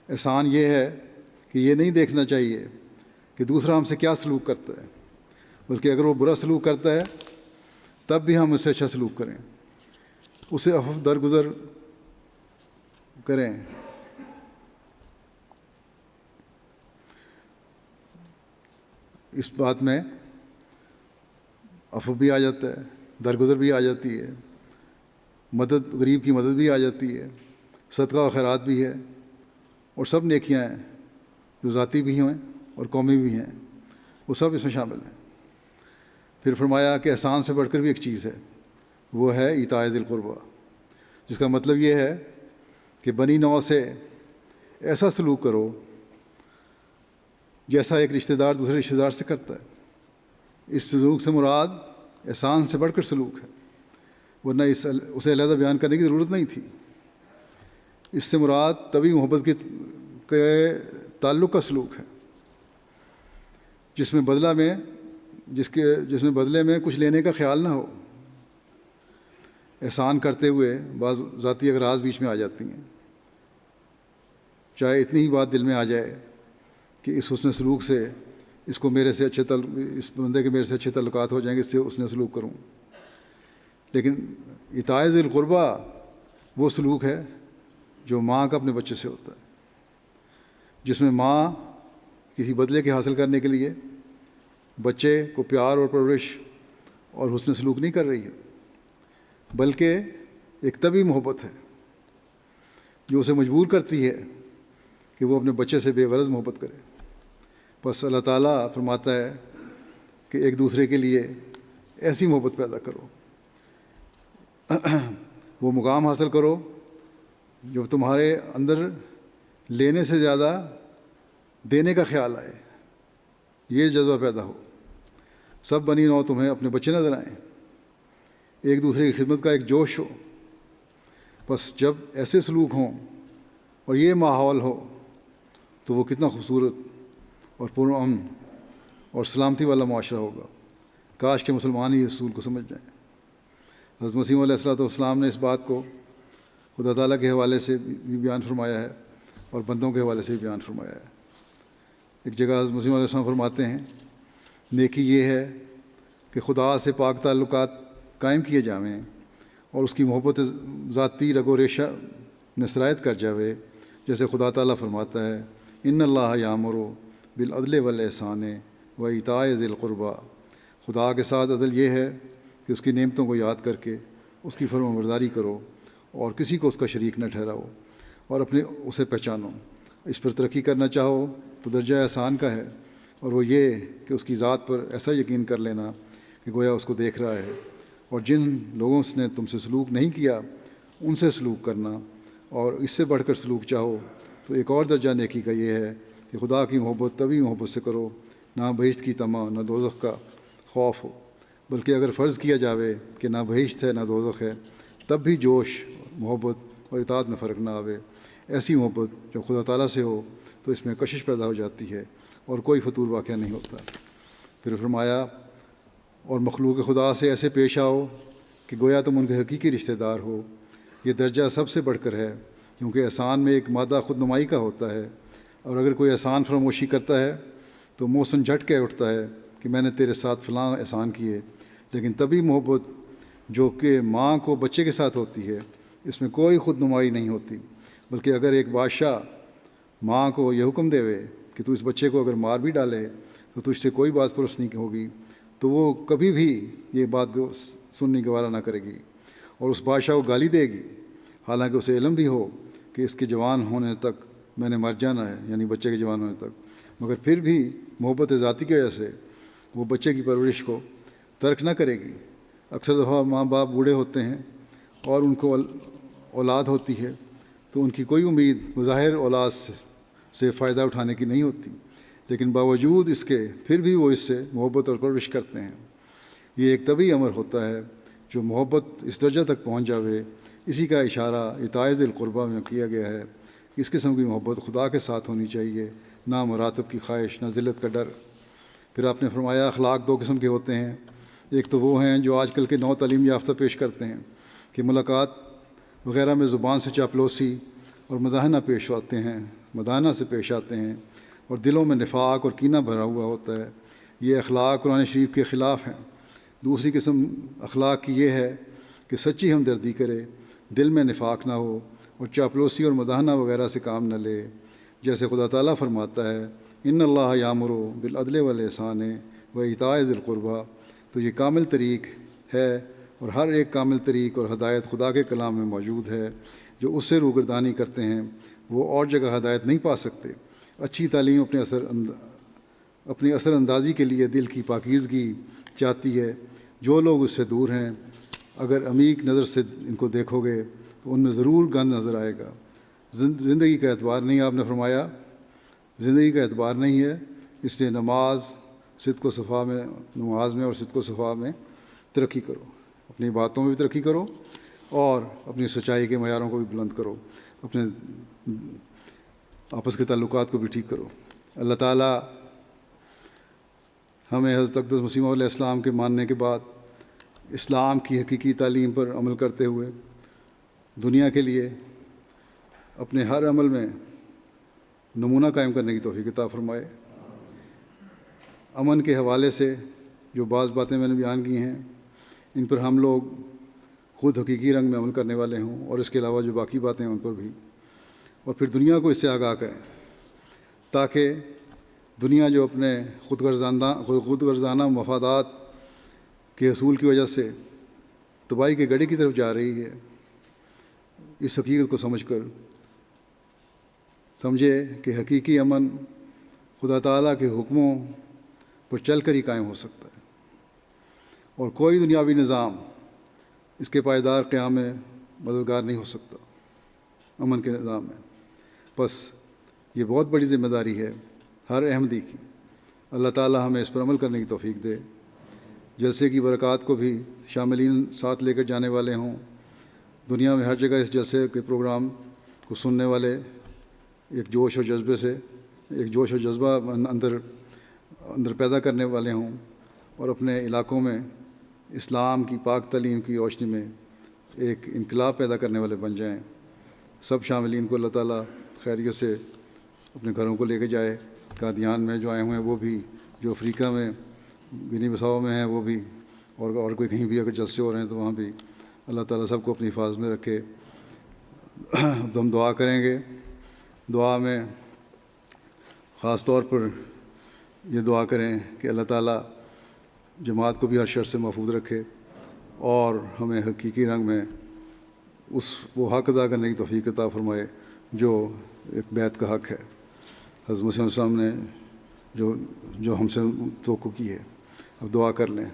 احسان یہ ہے کہ یہ نہیں دیکھنا چاہیے کہ دوسرا ہم سے کیا سلوک کرتا ہے، بلکہ اگر وہ برا سلوک کرتا ہے تب بھی ہم اس سے اچھا سلوک کریں، اسے عفو درگزر کریں۔ اس بات میں عفو بھی آ جاتا ہے، درگزر بھی آ جاتی ہے، مدد، غریب کی مدد بھی آ جاتی ہے، صدقہ و خیرات بھی ہے، اور سب نیکیاں ہیں جو ذاتی بھی ہیں اور قومی بھی ہیں، وہ سب اس میں شامل ہیں۔ پھر فرمایا کہ احسان سے بڑھ کر بھی ایک چیز ہے، وہ ہے ایتاء ذی القربیٰ، جس کا مطلب یہ ہے کہ بنی نوع سے ایسا سلوک کرو جیسا ایک رشتہ دار دوسرے رشتہ دار سے کرتا ہے۔ اس سلوک سے مراد احسان سے بڑھ کر سلوک ہے، ورنہ اسے علیحدہ بیان کرنے کی ضرورت نہیں تھی۔ اس سے مراد طبی محبت کے تعلق کا سلوک ہے، جس میں بدلے میں کچھ لینے کا خیال نہ ہو۔ احسان کرتے ہوئے بعض ذاتی اغراض بیچ میں آ جاتی ہیں، چاہے اتنی ہی بات دل میں آ جائے کہ اس حسن سلوک سے اس بندے کے میرے سے اچھے تعلقات ہو جائیں گے، اس سے حسن سلوک کروں۔ لیکن ایتاء ذی القربیٰ وہ سلوک ہے جو ماں کا اپنے بچے سے ہوتا ہے، جس میں ماں کسی بدلے کے حاصل کرنے کے لیے بچے کو پیار اور پرورش اور حسن سلوک نہیں کر رہی ہے، بلکہ ایک طبی محبت ہے جو اسے مجبور کرتی ہے کہ وہ اپنے بچے سے بے غرض محبت کرے۔ بس اللہ تعالیٰ فرماتا ہے کہ ایک دوسرے کے لیے ایسی محبت پیدا کرو، وہ مقام حاصل کرو جو تمہارے اندر لینے سے زیادہ دینے کا خیال آئے، یہ جذبہ پیدا ہو، سب بنی نوع تمہیں اپنے بچے نظر آئیں، ایک دوسرے کی خدمت کا ایک جوش ہو۔ بس جب ایسے سلوک ہوں اور یہ ماحول ہو تو وہ کتنا خوبصورت اور پرامن اور سلامتی والا معاشرہ ہوگا۔ کاش کہ مسلمان ہی اس اصول کو سمجھ جائیں۔ حضرت مسیح علیہ الصلوۃ والسلام نے اس بات کو خدا تعالیٰ کے حوالے سے بھی بیان فرمایا ہے اور بندوں کے حوالے سے بھی بیان فرمایا ہے۔ ایک جگہ حضرت مسیح علیہ السلام فرماتے ہیں، نیکی یہ ہے کہ خدا سے پاک تعلقات قائم کیے جاویں اور اس کی محبت ذاتی رگ و ریشہ میں سرایت کر جاوے، جیسے خدا تعالیٰ فرماتا ہے، ان اللہ یامر بالعدل والاحسان وایتاء ذی القربیٰ۔ خدا کے ساتھ عدل یہ ہے کہ اس کی نعمتوں کو یاد کر کے اس کی فرمانبرداری کرو اور کسی کو اس کا شریک نہ ٹھہراؤ اور اسے پہچانو۔ اس پر ترقی کرنا چاہو تو درجہ احسان کا ہے، اور وہ یہ کہ اس کی ذات پر ایسا یقین کر لینا کہ گویا اس کو دیکھ رہا ہے، اور جن لوگوں نے تم سے سلوک نہیں کیا ان سے سلوک کرنا، اور اس سے بڑھ کر سلوک چاہو تو ایک اور درجہ نیکی کا یہ ہے کہ خدا کی محبت طبی محبت سے کرو، نہ بہشت کی طمع نہ دوزخ کا خوف ہو، بلکہ اگر فرض کیا جاوے کہ نہ بہشت ہے نہ دوزخ ہے تب بھی جوش، محبت اور اطاعت میں فرق نہ آوے۔ ایسی محبت جب خدا تعالیٰ سے ہو تو اس میں کشش پیدا ہو جاتی ہے اور کوئی فطور واقعہ نہیں ہوتا۔ پھر فرمایا، اور مخلوق خدا سے ایسے پیش آؤ کہ گویا تم ان کے حقیقی رشتہ دار ہو۔ یہ درجہ سب سے بڑھ کر ہے، کیونکہ احسان میں ایک مادہ خود نمائی کا ہوتا ہے، اور اگر کوئی احسان فراموشی کرتا ہے تو محسن جھٹ کے اٹھتا ہے کہ میں نے تیرے ساتھ فلاں احسان کیے، لیکن طبی محبت جو کہ ماں کو بچے کے ساتھ ہوتی ہے، اس میں کوئی خود نمائی نہیں ہوتی، بلکہ اگر ایک بادشاہ ماں کو یہ حکم دے کہ تو اس بچے کو اگر مار بھی ڈالے تو تجھ سے کوئی بات پرس نہیں ہوگی، تو وہ کبھی بھی یہ بات سننے گوارا نہ کرے گی، اور اس بادشاہ کو گالی دے گی، حالانکہ اسے علم بھی ہو کہ اس کے جوان ہونے تک میں نے مر جانا ہے، یعنی بچے کے جوان ہونے تک، مگر پھر بھی محبت ذاتی کی وجہ سے وہ بچے کی پرورش کو ترک نہ کرے گی۔ اکثر دفعہ ماں باپ بوڑھے ہوتے ہیں اور ان کو اولاد ہوتی ہے تو ان کی کوئی امید بظاہر اولاد سے فائدہ اٹھانے کی نہیں ہوتی، لیکن باوجود اس کے پھر بھی وہ اس سے محبت اور پرورش کرتے ہیں۔ یہ ایک طبی امر ہوتا ہے جو محبت اس درجہ تک پہنچ جاوے اسی کا اشارہ اطاعت ذی القربہ میں کیا گیا ہے کہ اس قسم کی محبت خدا کے ساتھ ہونی چاہیے، نہ مراتب کی خواہش، نہ ذلت کا ڈر۔ پھر آپ نے فرمایا اخلاق دو قسم کے ہوتے ہیں، ایک تو وہ ہیں جو آج کل کے نو تعلیم یافتہ پیش کرتے ہیں کہ ملاقات وغیرہ میں زبان سے چاپلوسی اور مداحنہ پیش آتے ہیں، مداحنہ سے پیش آتے ہیں، اور دلوں میں نفاق اور کینہ بھرا ہوا ہوتا ہے۔ یہ اخلاق قرآن شریف کے خلاف ہیں۔ دوسری قسم اخلاق کی یہ ہے کہ سچی ہمدردی کرے، دل میں نفاق نہ ہو اور چاپلوسی اور مداحنہ وغیرہ سے کام نہ لے، جیسے خدا تعالیٰ فرماتا ہے ان اللہ یامر بالعدل والاحسان و ایتاء ذی القربہ۔ تو یہ کامل طریق ہے، اور ہر ایک کامل طریق اور ہدایت خدا کے کلام میں موجود ہے۔ جو اس سے روگردانی کرتے ہیں وہ اور جگہ ہدایت نہیں پا سکتے۔ اچھی تعلیم اپنی اثر اندازی کے لیے دل کی پاکیزگی چاہتی ہے۔ جو لوگ اس سے دور ہیں، اگر عمیق نظر سے ان کو دیکھو گے تو ان میں ضرور گند نظر آئے گا۔ زندگی کا اعتبار نہیں، آپ نے فرمایا زندگی کا اعتبار نہیں ہے، اس لیے نماز میں اور صدق و صفا میں ترقی کرو، اپنی باتوں میں بھی ترقی کرو اور اپنی سچائی کے معیاروں کو بھی بلند کرو، اپنے آپس کے تعلقات کو بھی ٹھیک کرو۔ اللہ تعالیٰ ہمیں حضرت اقدس مسیح موعود علیہ السلام کے ماننے کے بعد اسلام کی حقیقی تعلیم پر عمل کرتے ہوئے دنیا کے لیے اپنے ہر عمل میں نمونہ قائم کرنے کی توفیق عطا فرمائے۔ امن کے حوالے سے جو بعض باتیں میں نے بیان کی ہیں، ان پر ہم لوگ خود حقیقی رنگ میں عمل کرنے والے ہوں، اور اس کے علاوہ جو باقی باتیں ہیں ان پر بھی، اور پھر دنیا کو اس سے آگاہ کریں تاکہ دنیا جو اپنے خود غرضانہ مفادات کے حصول کی وجہ سے تباہی کے گڑھے کی طرف جا رہی ہے، اس حقیقت کو سمجھے کہ حقیقی امن خدا تعالیٰ کے حکموں پر چل کر ہی قائم ہو سکتا ہے، اور کوئی دنیاوی نظام اس کے پائیدار قیام میں مددگار نہیں ہو سکتا امن کے نظام میں۔ بس یہ بہت بڑی ذمہ داری ہے ہر احمدی کی۔ اللہ تعالیٰ ہمیں اس پر عمل کرنے کی توفیق دے۔ جلسے کی برکات کو بھی شاملین ساتھ لے کر جانے والے ہوں۔ دنیا میں ہر جگہ اس جلسے کے پروگرام کو سننے والے ایک جوش و جذبہ اندر پیدا کرنے والے ہوں، اور اپنے علاقوں میں اسلام کی پاک تعلیم کی روشنی میں ایک انقلاب پیدا کرنے والے بن جائیں۔ سب شاملین کو اللہ تعالیٰ خیریت سے اپنے گھروں کو لے کے جائے۔ قادیان میں جو آئے ہوئے ہیں وہ بھی، جو افریقہ میں گنی بساؤ میں ہیں وہ بھی، اور کوئی کہیں بھی اگر جلسے ہو رہے ہیں تو وہاں بھی اللہ تعالیٰ سب کو اپنی حفاظت میں رکھے۔ ہم دعا کریں گے۔ دعا میں خاص طور پر یہ دعا کریں کہ اللہ تعالیٰ جماعت کو بھی ہر شر سے محفوظ رکھے، اور ہمیں حقیقی رنگ میں وہ حق ادا کرنے کی توفیق عطا فرمائے جو ایک بیعت کا حق ہے، حضرت مسیح علیہ السلام نے جو ہم سے توقع کی ہے۔ اب دعا کر لیں۔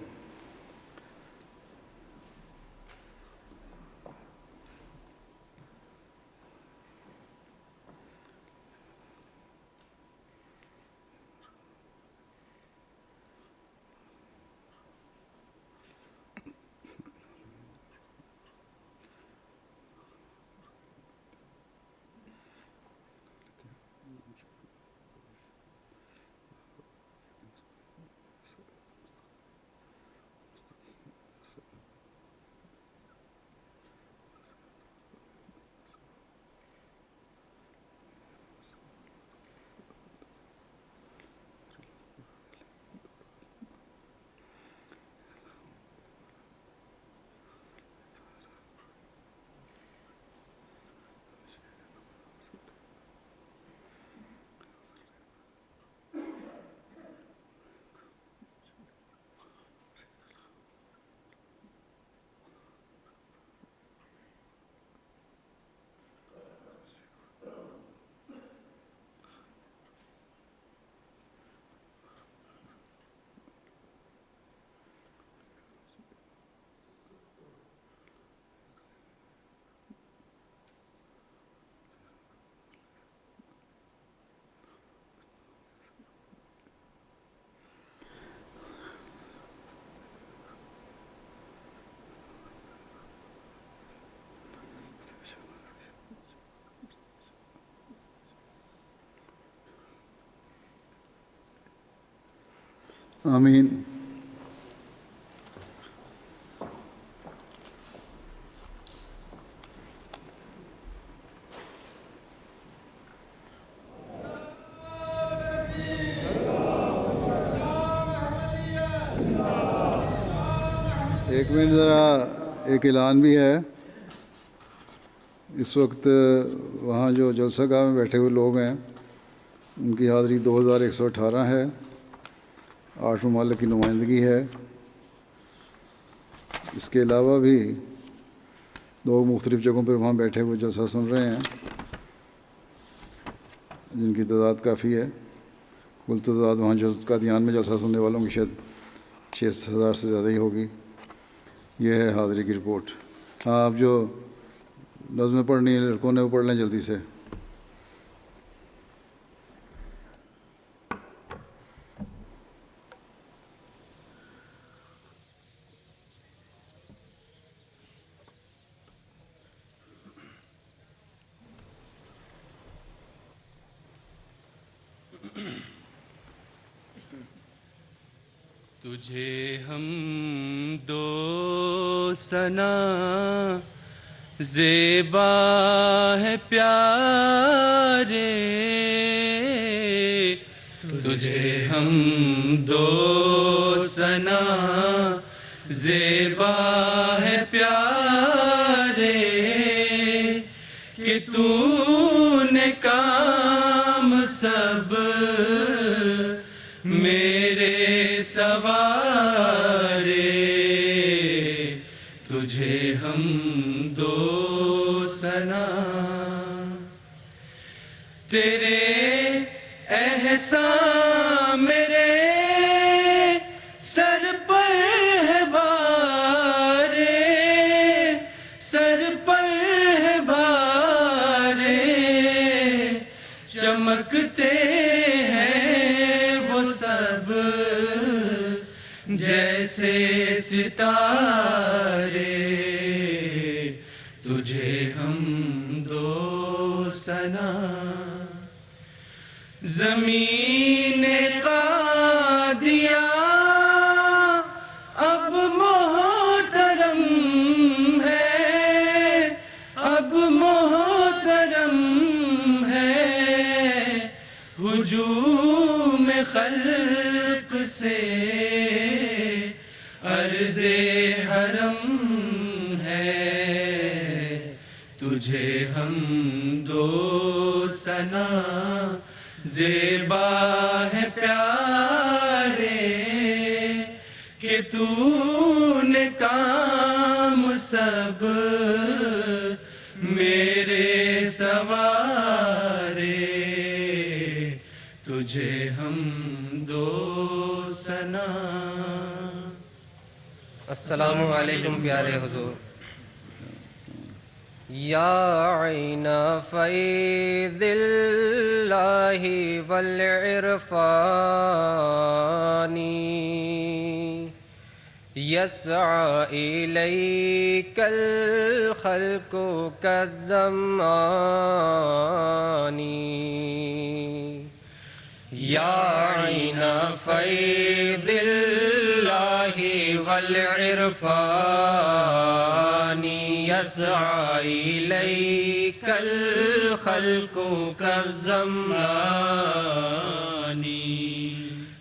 آمین. ایک منٹ ذرا ایک اعلان بھی ہے. اس وقت وہاں جو جلسہ گاہ میں بیٹھے ہوئے لوگ ہیں ان کی حاضری 2118 ہے. 8 ممالک کی نمائندگی ہے. اس کے علاوہ بھی لوگ مختلف جگہوں پر وہاں بیٹھے ہوئے جلسہ سن رہے ہیں جن کی تعداد کافی ہے. کل تعداد وہاں قادیان میں جلسہ سننے والوں کی شاید 6000 سے زیادہ ہی ہوگی. یہ ہے حاضری کی رپورٹ. ہاں آپ جو نظمیں پڑھنی ہیں لڑکوں نے وہ پڑھ لیں جلدی سے. تجھے ہم دو ثنا زیبا ہے پیارے، تجھے ہم دو ثنا زیبا ہے پیارے، کہ تو نے کام سب میرے سوارے، تجھے ہم دو ثنا. تیرے احسان میرے سر پر ہے بارے، سر پر ہے بارے، چمکتے ہیں وہ سب جیسے ستارے، تجھے ہم دو ثنا. زمین قادیہ اب محترم ہے، اب محترم ہے، ہجوم خلق سے عرض حرم ہے، تجھے ہم دو ثنا زیبا ہے پیارے، کہ تو نے کام سب میرے سوارے، تجھے ہم دو ثنا. السلام علیکم پیارے حضور. یا عین فیض اللہ والعرفان یسعی الیک الخلق کالظمآن، یا عین فیض اللہ والعرفان یسعی الیک الخلق کالظمآن،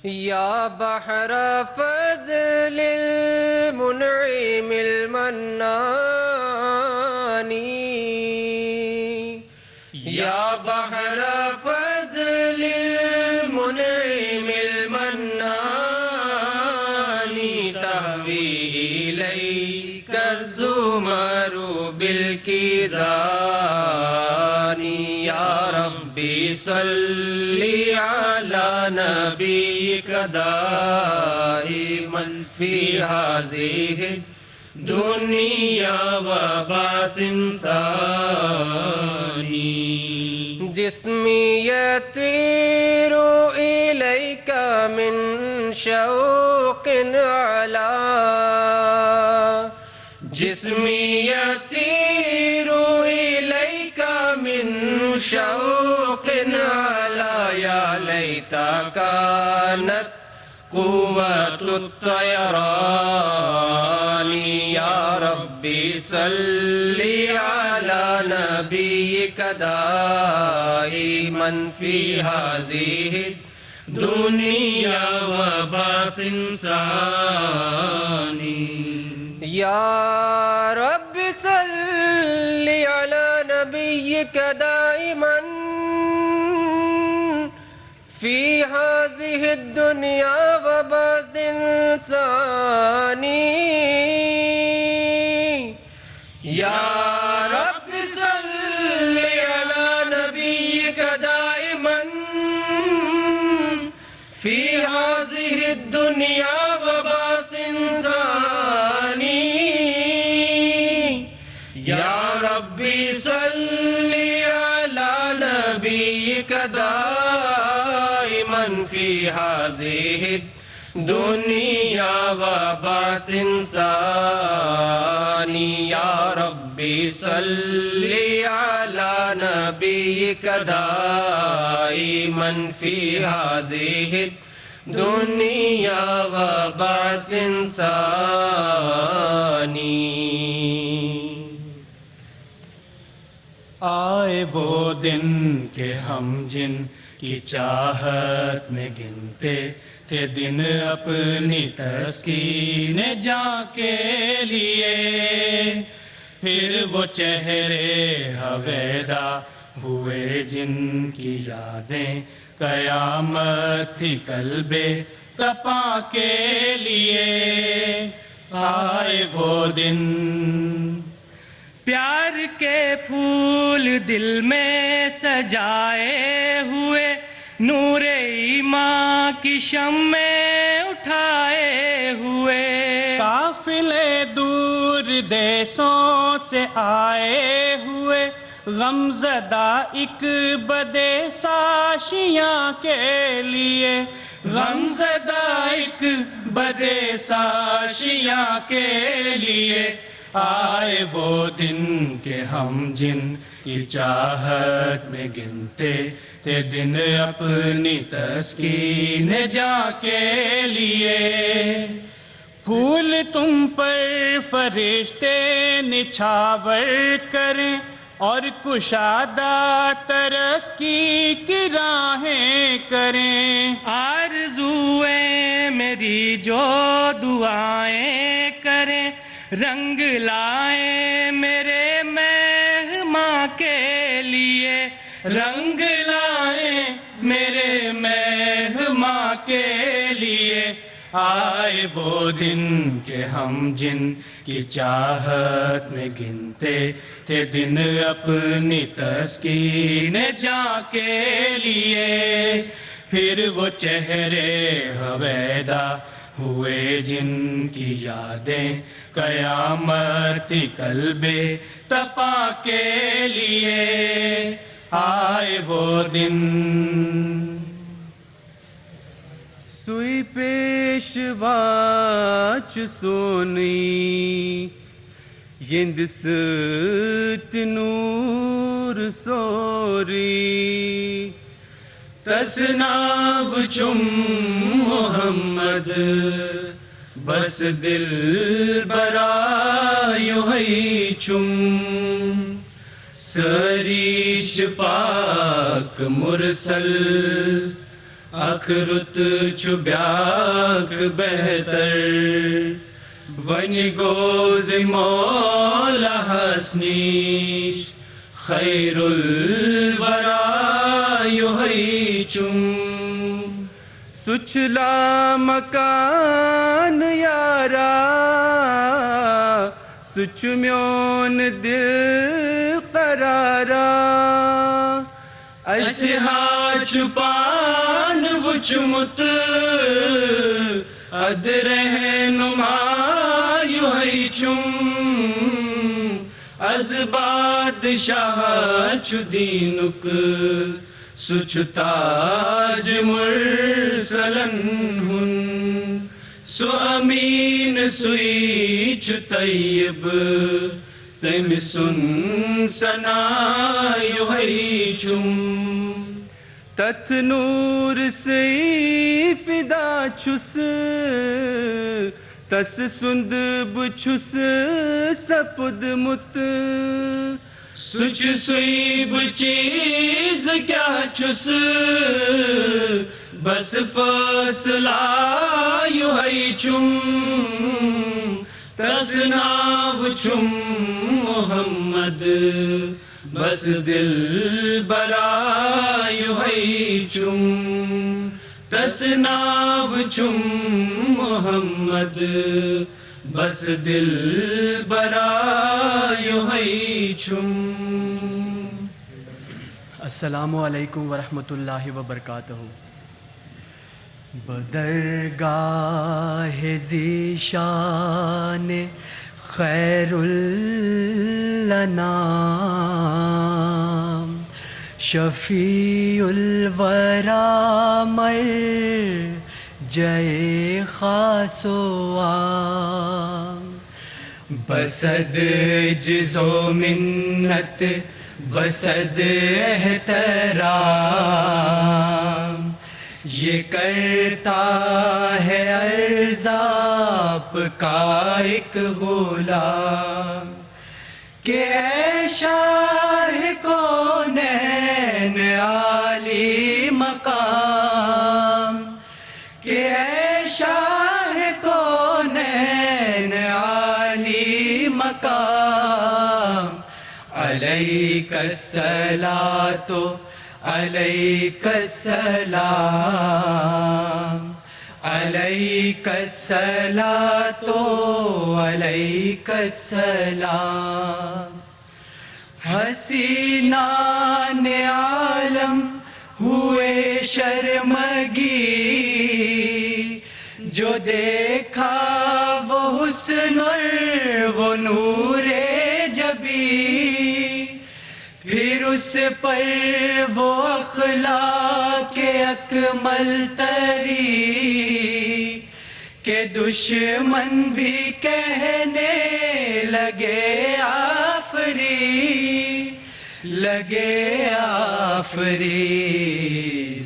یا بحر فضل المنعم المنان، یا بحر فضل المنعم المنان، تهوی الیک الزمر بالکیزان، یا ربی صلی علی نبیک دائما فی هذه الدنیا وبعث ثانی، جسمی یطیر الیک من شوق علا، جسمی یطیر الیک من شوق علا، یا لیتا کانت قوة الطيران يا ربي صل على نبيك دائما في هذه الدنيا وبعث ثاني يا رب صل على نبيك دائما في هذه الدنيا وبعث ثاني يا رب صل على نبيك دائما في هذه الدنيا وبعث ثاني يا ربي صل على نبيك دائما في هذه الدنيا وبعث ثاني يا ربي صل على نبيك دائما في هذه الدنيا وبعث ثاني آئے وہ دن کہ ہم جن کی چاہت میں گنتے تھے دن اپنی تسکین جاں کے لیے، پھر وہ چہرے ہویدا ہوئے جن کی یادیں قیامت تھی قلب تپا کے لیے۔ آئے وہ دن پیار کے پھول دل میں سجائے ہوئے، نور ایمان کی شمع اٹھائے ہوئے، قافلے دور دیسوں سے آئے ہوئے، غمزدہ ایک بدے ساشیاں کے لیے، غمزدہ ایک بدے ساشیاں کے لیے۔ آئے وہ دن کہ ہم جن کی چاہت میں گنتے تھے دن اپنی تسکین جاں کے لیے، پھول تم پر فرشتے نچھاور کریں اور کشادہ ترقی کی راہیں کریں، آرزوئیں میری جو دعائیں کریں، رنگ لائیں میرے مہماں کے لیے، رنگ لائیں میرے مہماں کے لیے۔ آئے وہ دن کہ ہم جن کی چاہت میں گنتے تھے دن اپنی تسکین جاں کے لیے، پھر وہ چہرے ہویدا ہوئے جن کی یادیں قیامت تھی قلب تپا کے لیے۔ آئے وہ دن سوئی پیشواچ سونی یند ست نور سوری، تسناب چم محمد بس دل برایو ہے چم، سریچ پاک مرسل اخرت چبیاک بہتر، ون گوز مولا حسنیش خیر الورایو ہے چم، سچلا مکان یارا سچ میون دل قرارا، ایسے ہاں چھپان وچمت اد رہنمایو ہے چم، از بادشاہ چو دینک سچ تاج مرسلن ہن، سو امین سوئی چو طیب تم سن سنایو ہے چم، تت نور سے فدا چھس تس سند بچھس سپد مت سچ سوئی بچیز کیا چھس بس فاصلہ یو ہے چم تس ناو چم محمد بس دل برا یو ہے چم تس ناو چم محمد بس دل برا یو ہے چم. السلام علیکم ورحمۃ اللہ وبرکاتہ. بدرگاہ ذیشان خیر الانام شفیع الورا مرجع خاص و عام بسد جز و منت بسد احترام یہ کرتا ہے عرض آپ کا ایک غلام کہ اے شاہ کونین عالی مقام کہ اے شاہ کونین عالی مقام علیک الصلاۃ علیک السلام علیک الصلاۃ علیک السلام. حسینان عالم ہوئے شرمگی جو دیکھا وہ حسن وہ نور جبی پھر اس پر وہ اخلاق اکمل تری کہ دشمن بھی کہنے لگے آفری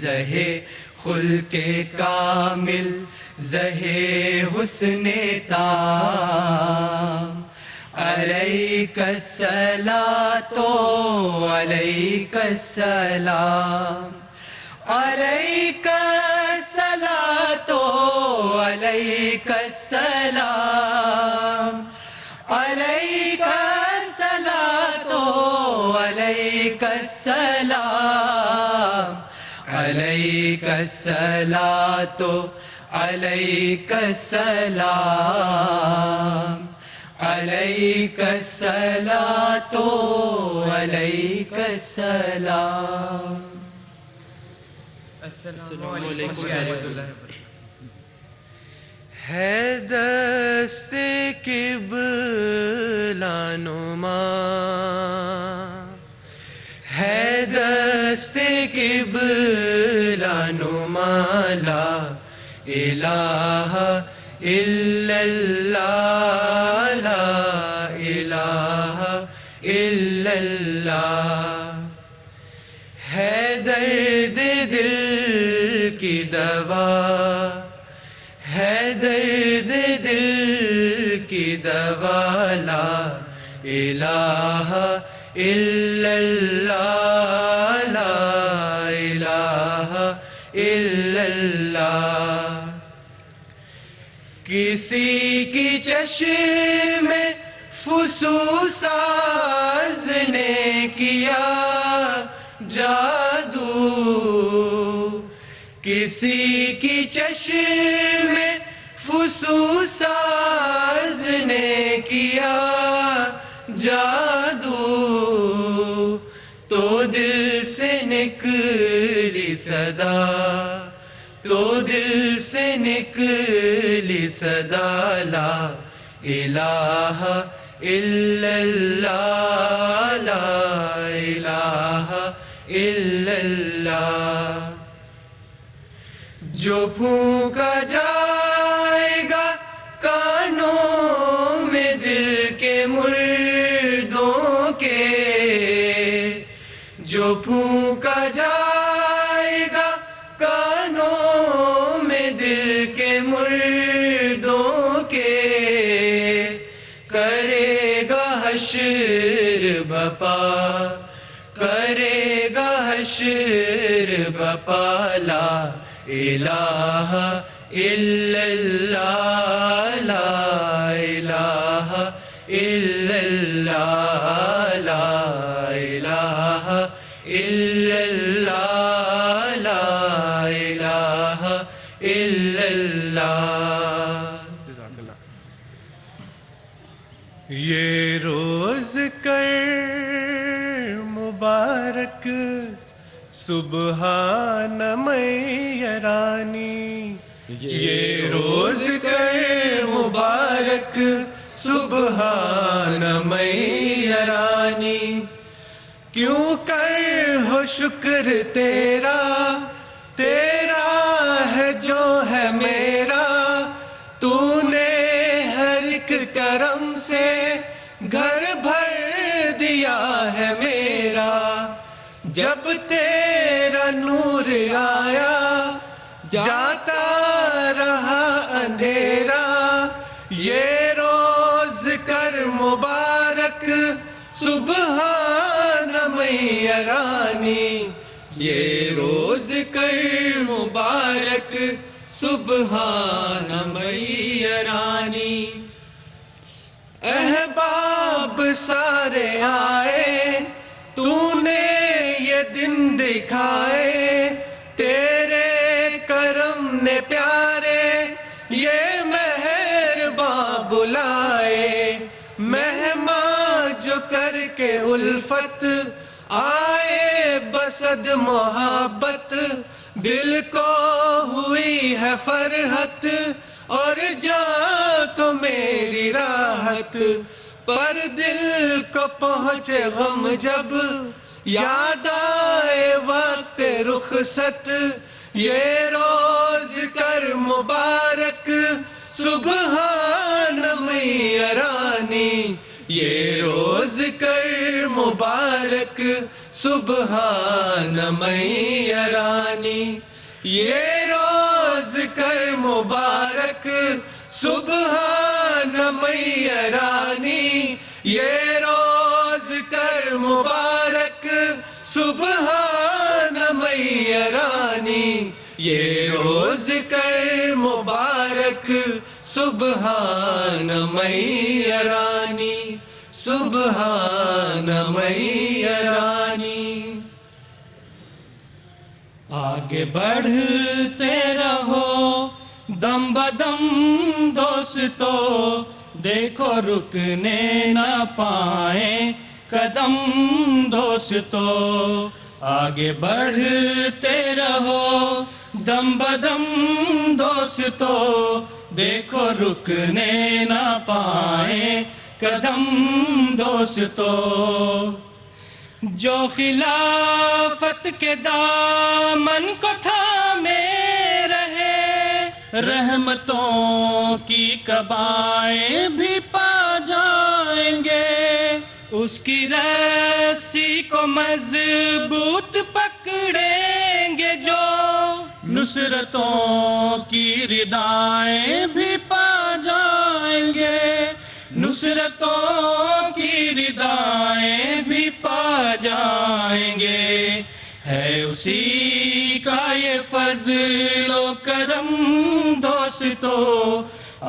زہے خلق کامل زہے حسن تام علیک الصلاۃ علیک السلام علیک الصلاۃ علیک السلام علیک الصلاۃ علیک السلام علیک الصلاۃ علیک السلام علیک الصلاۃ علیک السلام. السلام علیکم ورحمۃ اللہ وبرکاتہ. ہے دست قبلہ نما ہے دست قبلہ نما لا الہ الا اللہ لا الہ الا اللہ. ہے درد دل کی دوا ہے درد دل کی دوا لا الہ الا اللہ لا الہ الا اللہ. کسی کی چشم فسوساز نے کیا جادو کسی کی چشم فسوساز نے کیا جادو تو دل سے نکلی صدا تو دل سے نکلی صدا لا الہ الا اللہ لا الہ الا اللہ. جو پھونکا جائے گا کانوں میں دل کے مردوں کے جو پھونکا جائے بپا کرے گا حشر بپا لا الہ الا اللہ لا الہ الا اللہ لا الہ الا اللہ لا الہ الا اللہ. یہ روز کر مبارک سبحان میرانی، یہ روز کر مبارک سبحان میرانی، کیوں کر ہو شکر تیرا، تیرا ہے جو ہے میرا، تو نے ہر ایک کرم سے گھر بھر دیا ہے میرا. جب تیرا نور آیا جاتا رہا اندھیرا، یہ روز کر مبارک سبحان میرانی، یہ روز کر مبارک سبحان میرانی. احباب سارے آئے تو نے یہ دن دکھائے، تیرے کرم نے پیارے یہ مہرباں بلائے. مہمان جو کر کے الفت آئے بصد محبت، دل کو ہوئی ہے فرحت اور جان کو میری راحت. پر دل کو پہنچے غم جب یاد آئے وقت رخصت، یہ روز کر مبارک سبحان میرانی، یہ روز کر مبارک سبحان میرانی، یہ روز کر مبارک سبحان میرانی، یہ روز کر مبارک سبحان میرانی، یہ روز کر مبارک سبحان میرانی، سبحان میرانی. آگے بڑھتے رہو دم بدم دوستو، دیکھو رکنے نہ پائیں قدم دوستو. آگے بڑھتے رہو دم بدم دوستو، دیکھو رکنے نہ پائیں قدم دوستو. جو خلافت کے دامن کو تھامے رہے، رحمتوں کی کبائیں بھی پا جائیں گے. اس کی رسی کو مضبوط پکڑیں گے جو، نصرتوں کی ردائیں بھی پا جائیں گے. نصرتوں کی ردائیں بھی پا جائیں گے. ہے اسی کا یہ فضل و کرم دوستو،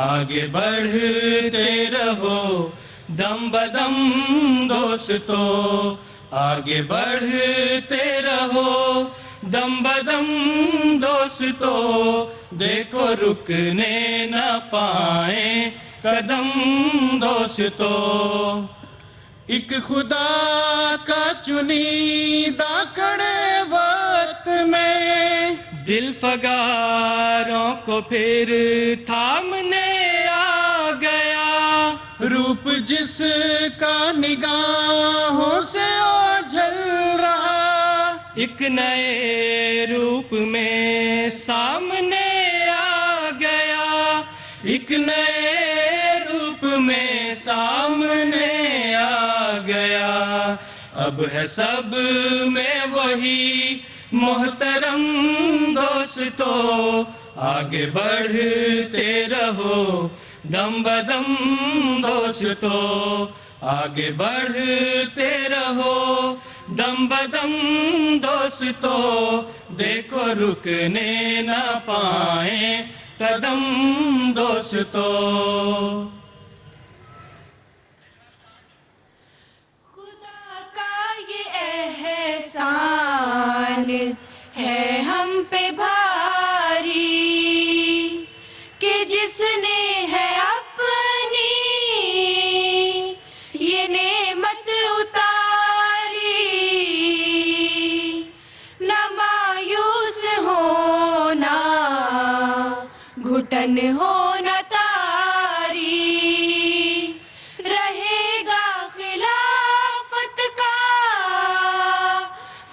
آگے بڑھتے رہو دم بدم دوستو. آگے بڑھتے رہو دم بدم دوستو، دیکھو رکنے نہ پائیں قدم دوستو. ایک خدا کا چنیدہ کڑے وقت میں، دل فگاروں کو پھر تھامنے آ گیا. روپ جس کا نگاہوں سے اوجھل رہا، ایک نئے روپ میں سامنے آ گیا. ایک نئے روپ میں سامنے آ گیا. اب ہے سب میں وہی محترم دوستو، آگے بڑھتے رہو دم بدم دوستو. آگے بڑھتے رہو دم بدم دوستو، دیکھو رکنے نہ پائیں قدم دوستو۔ خدا کا یہ احسان ہے ہم پہ بھاری کہ جس نے ہے اپنی یہ نعمت اتاری، نہ مایوس ہونا گھٹن ہونا تاری، رہے گا خلافت کا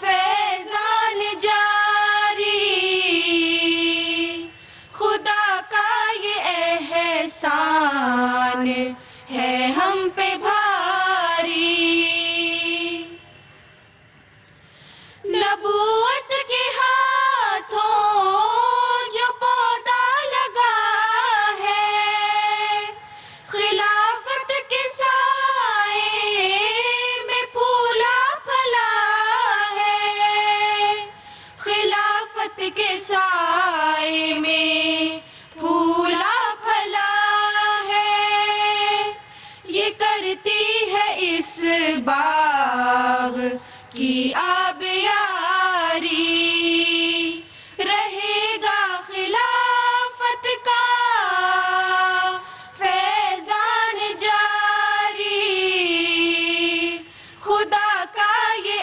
فیضان جاری، خدا کا یہ احسان ہے ہم پہ بھاری۔ نبوت کے ہاتھوں جو پودا لگا ہے، خلافت کے سائے میں پھولا پھلا ہے، خلافت کے سائے میں پھولا پھلا ہے، یہ کرتی ہے اس باغ کی آبیاری، رہے گا خلافت کا فیضان جاری، خدا کا یہ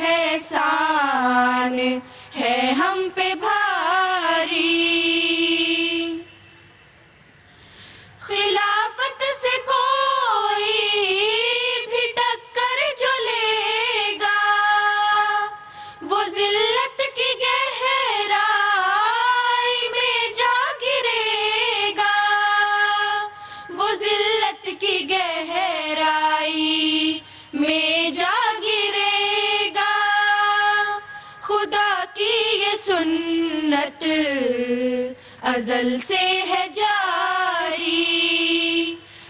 احسان ہے ہم پہ بھاری۔ خلافت سے کوئی بھی ٹکر جو لے گا، وہ ذلت کی گہرائی میں جا گرے گا، وہ ذلت کی گہرائی میں جا گرے گا، خدا کی یہ سنت ازل سے ہے جاری،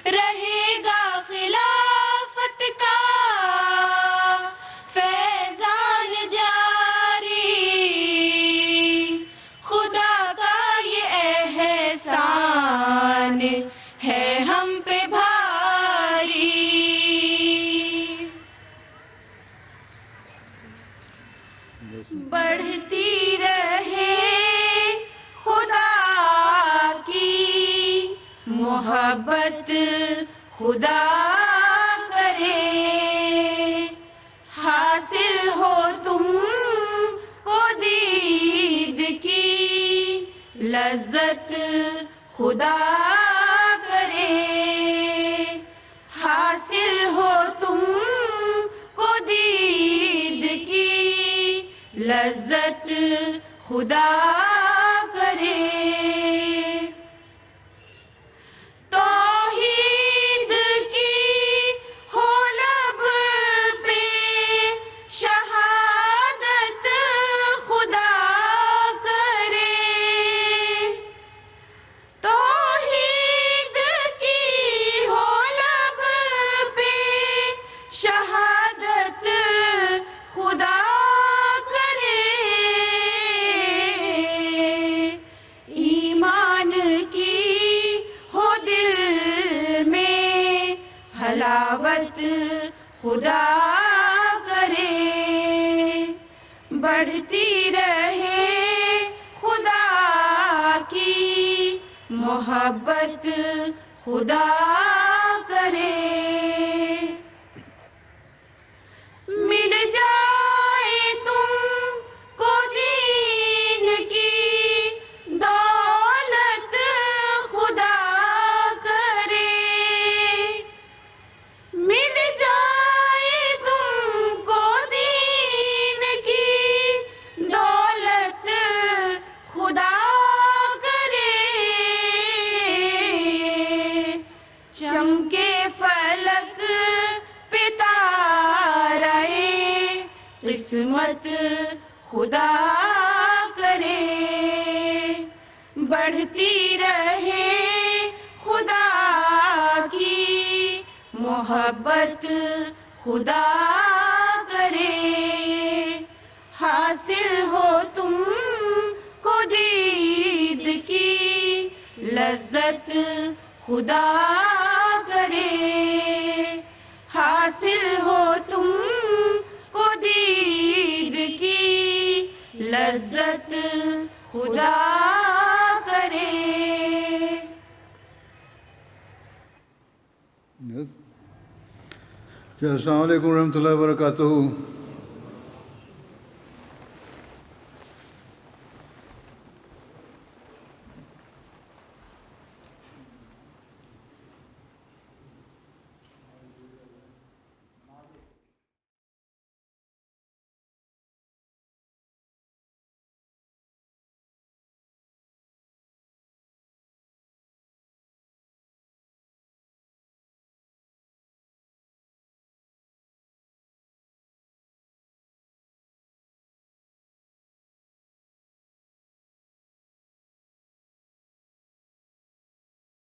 رہے گا خلافت کا فیضان جاری، خدا کا یہ احسان ہے ہم پہ بھاری۔ بڑھتی رہے خدا کی محبت، خدا کرے حاصل ہو تم کو دید کی لذت، خدا کرے حاصل ہو تم کو دید کی لذت، خدا کرے توحید کی ہو لب پہ شہادت، خدا کرے توحید کی ہو لب پہ شہادت، خدا کرے ایمان کی ہو دل میں حلاوت، خدا کرے بڑھتی رہے خدا کی محبت، خدا کرے مل جائے تم کو دین کی دولت، خدا کرے مل جائے تم کو دین کی دولت، خدا کرے چمکے فلک پہ تارے قسمت، خدا کرے بڑھتی رہے خدا کی محبت، محبت خدا کرے، حاصل ہو تم کو دید کی لذت خدا کرے، حاصل ہو تم کو دید کی لذت خدا کرے۔ السلام علیکم ورحمۃ اللہ وبرکاتہ۔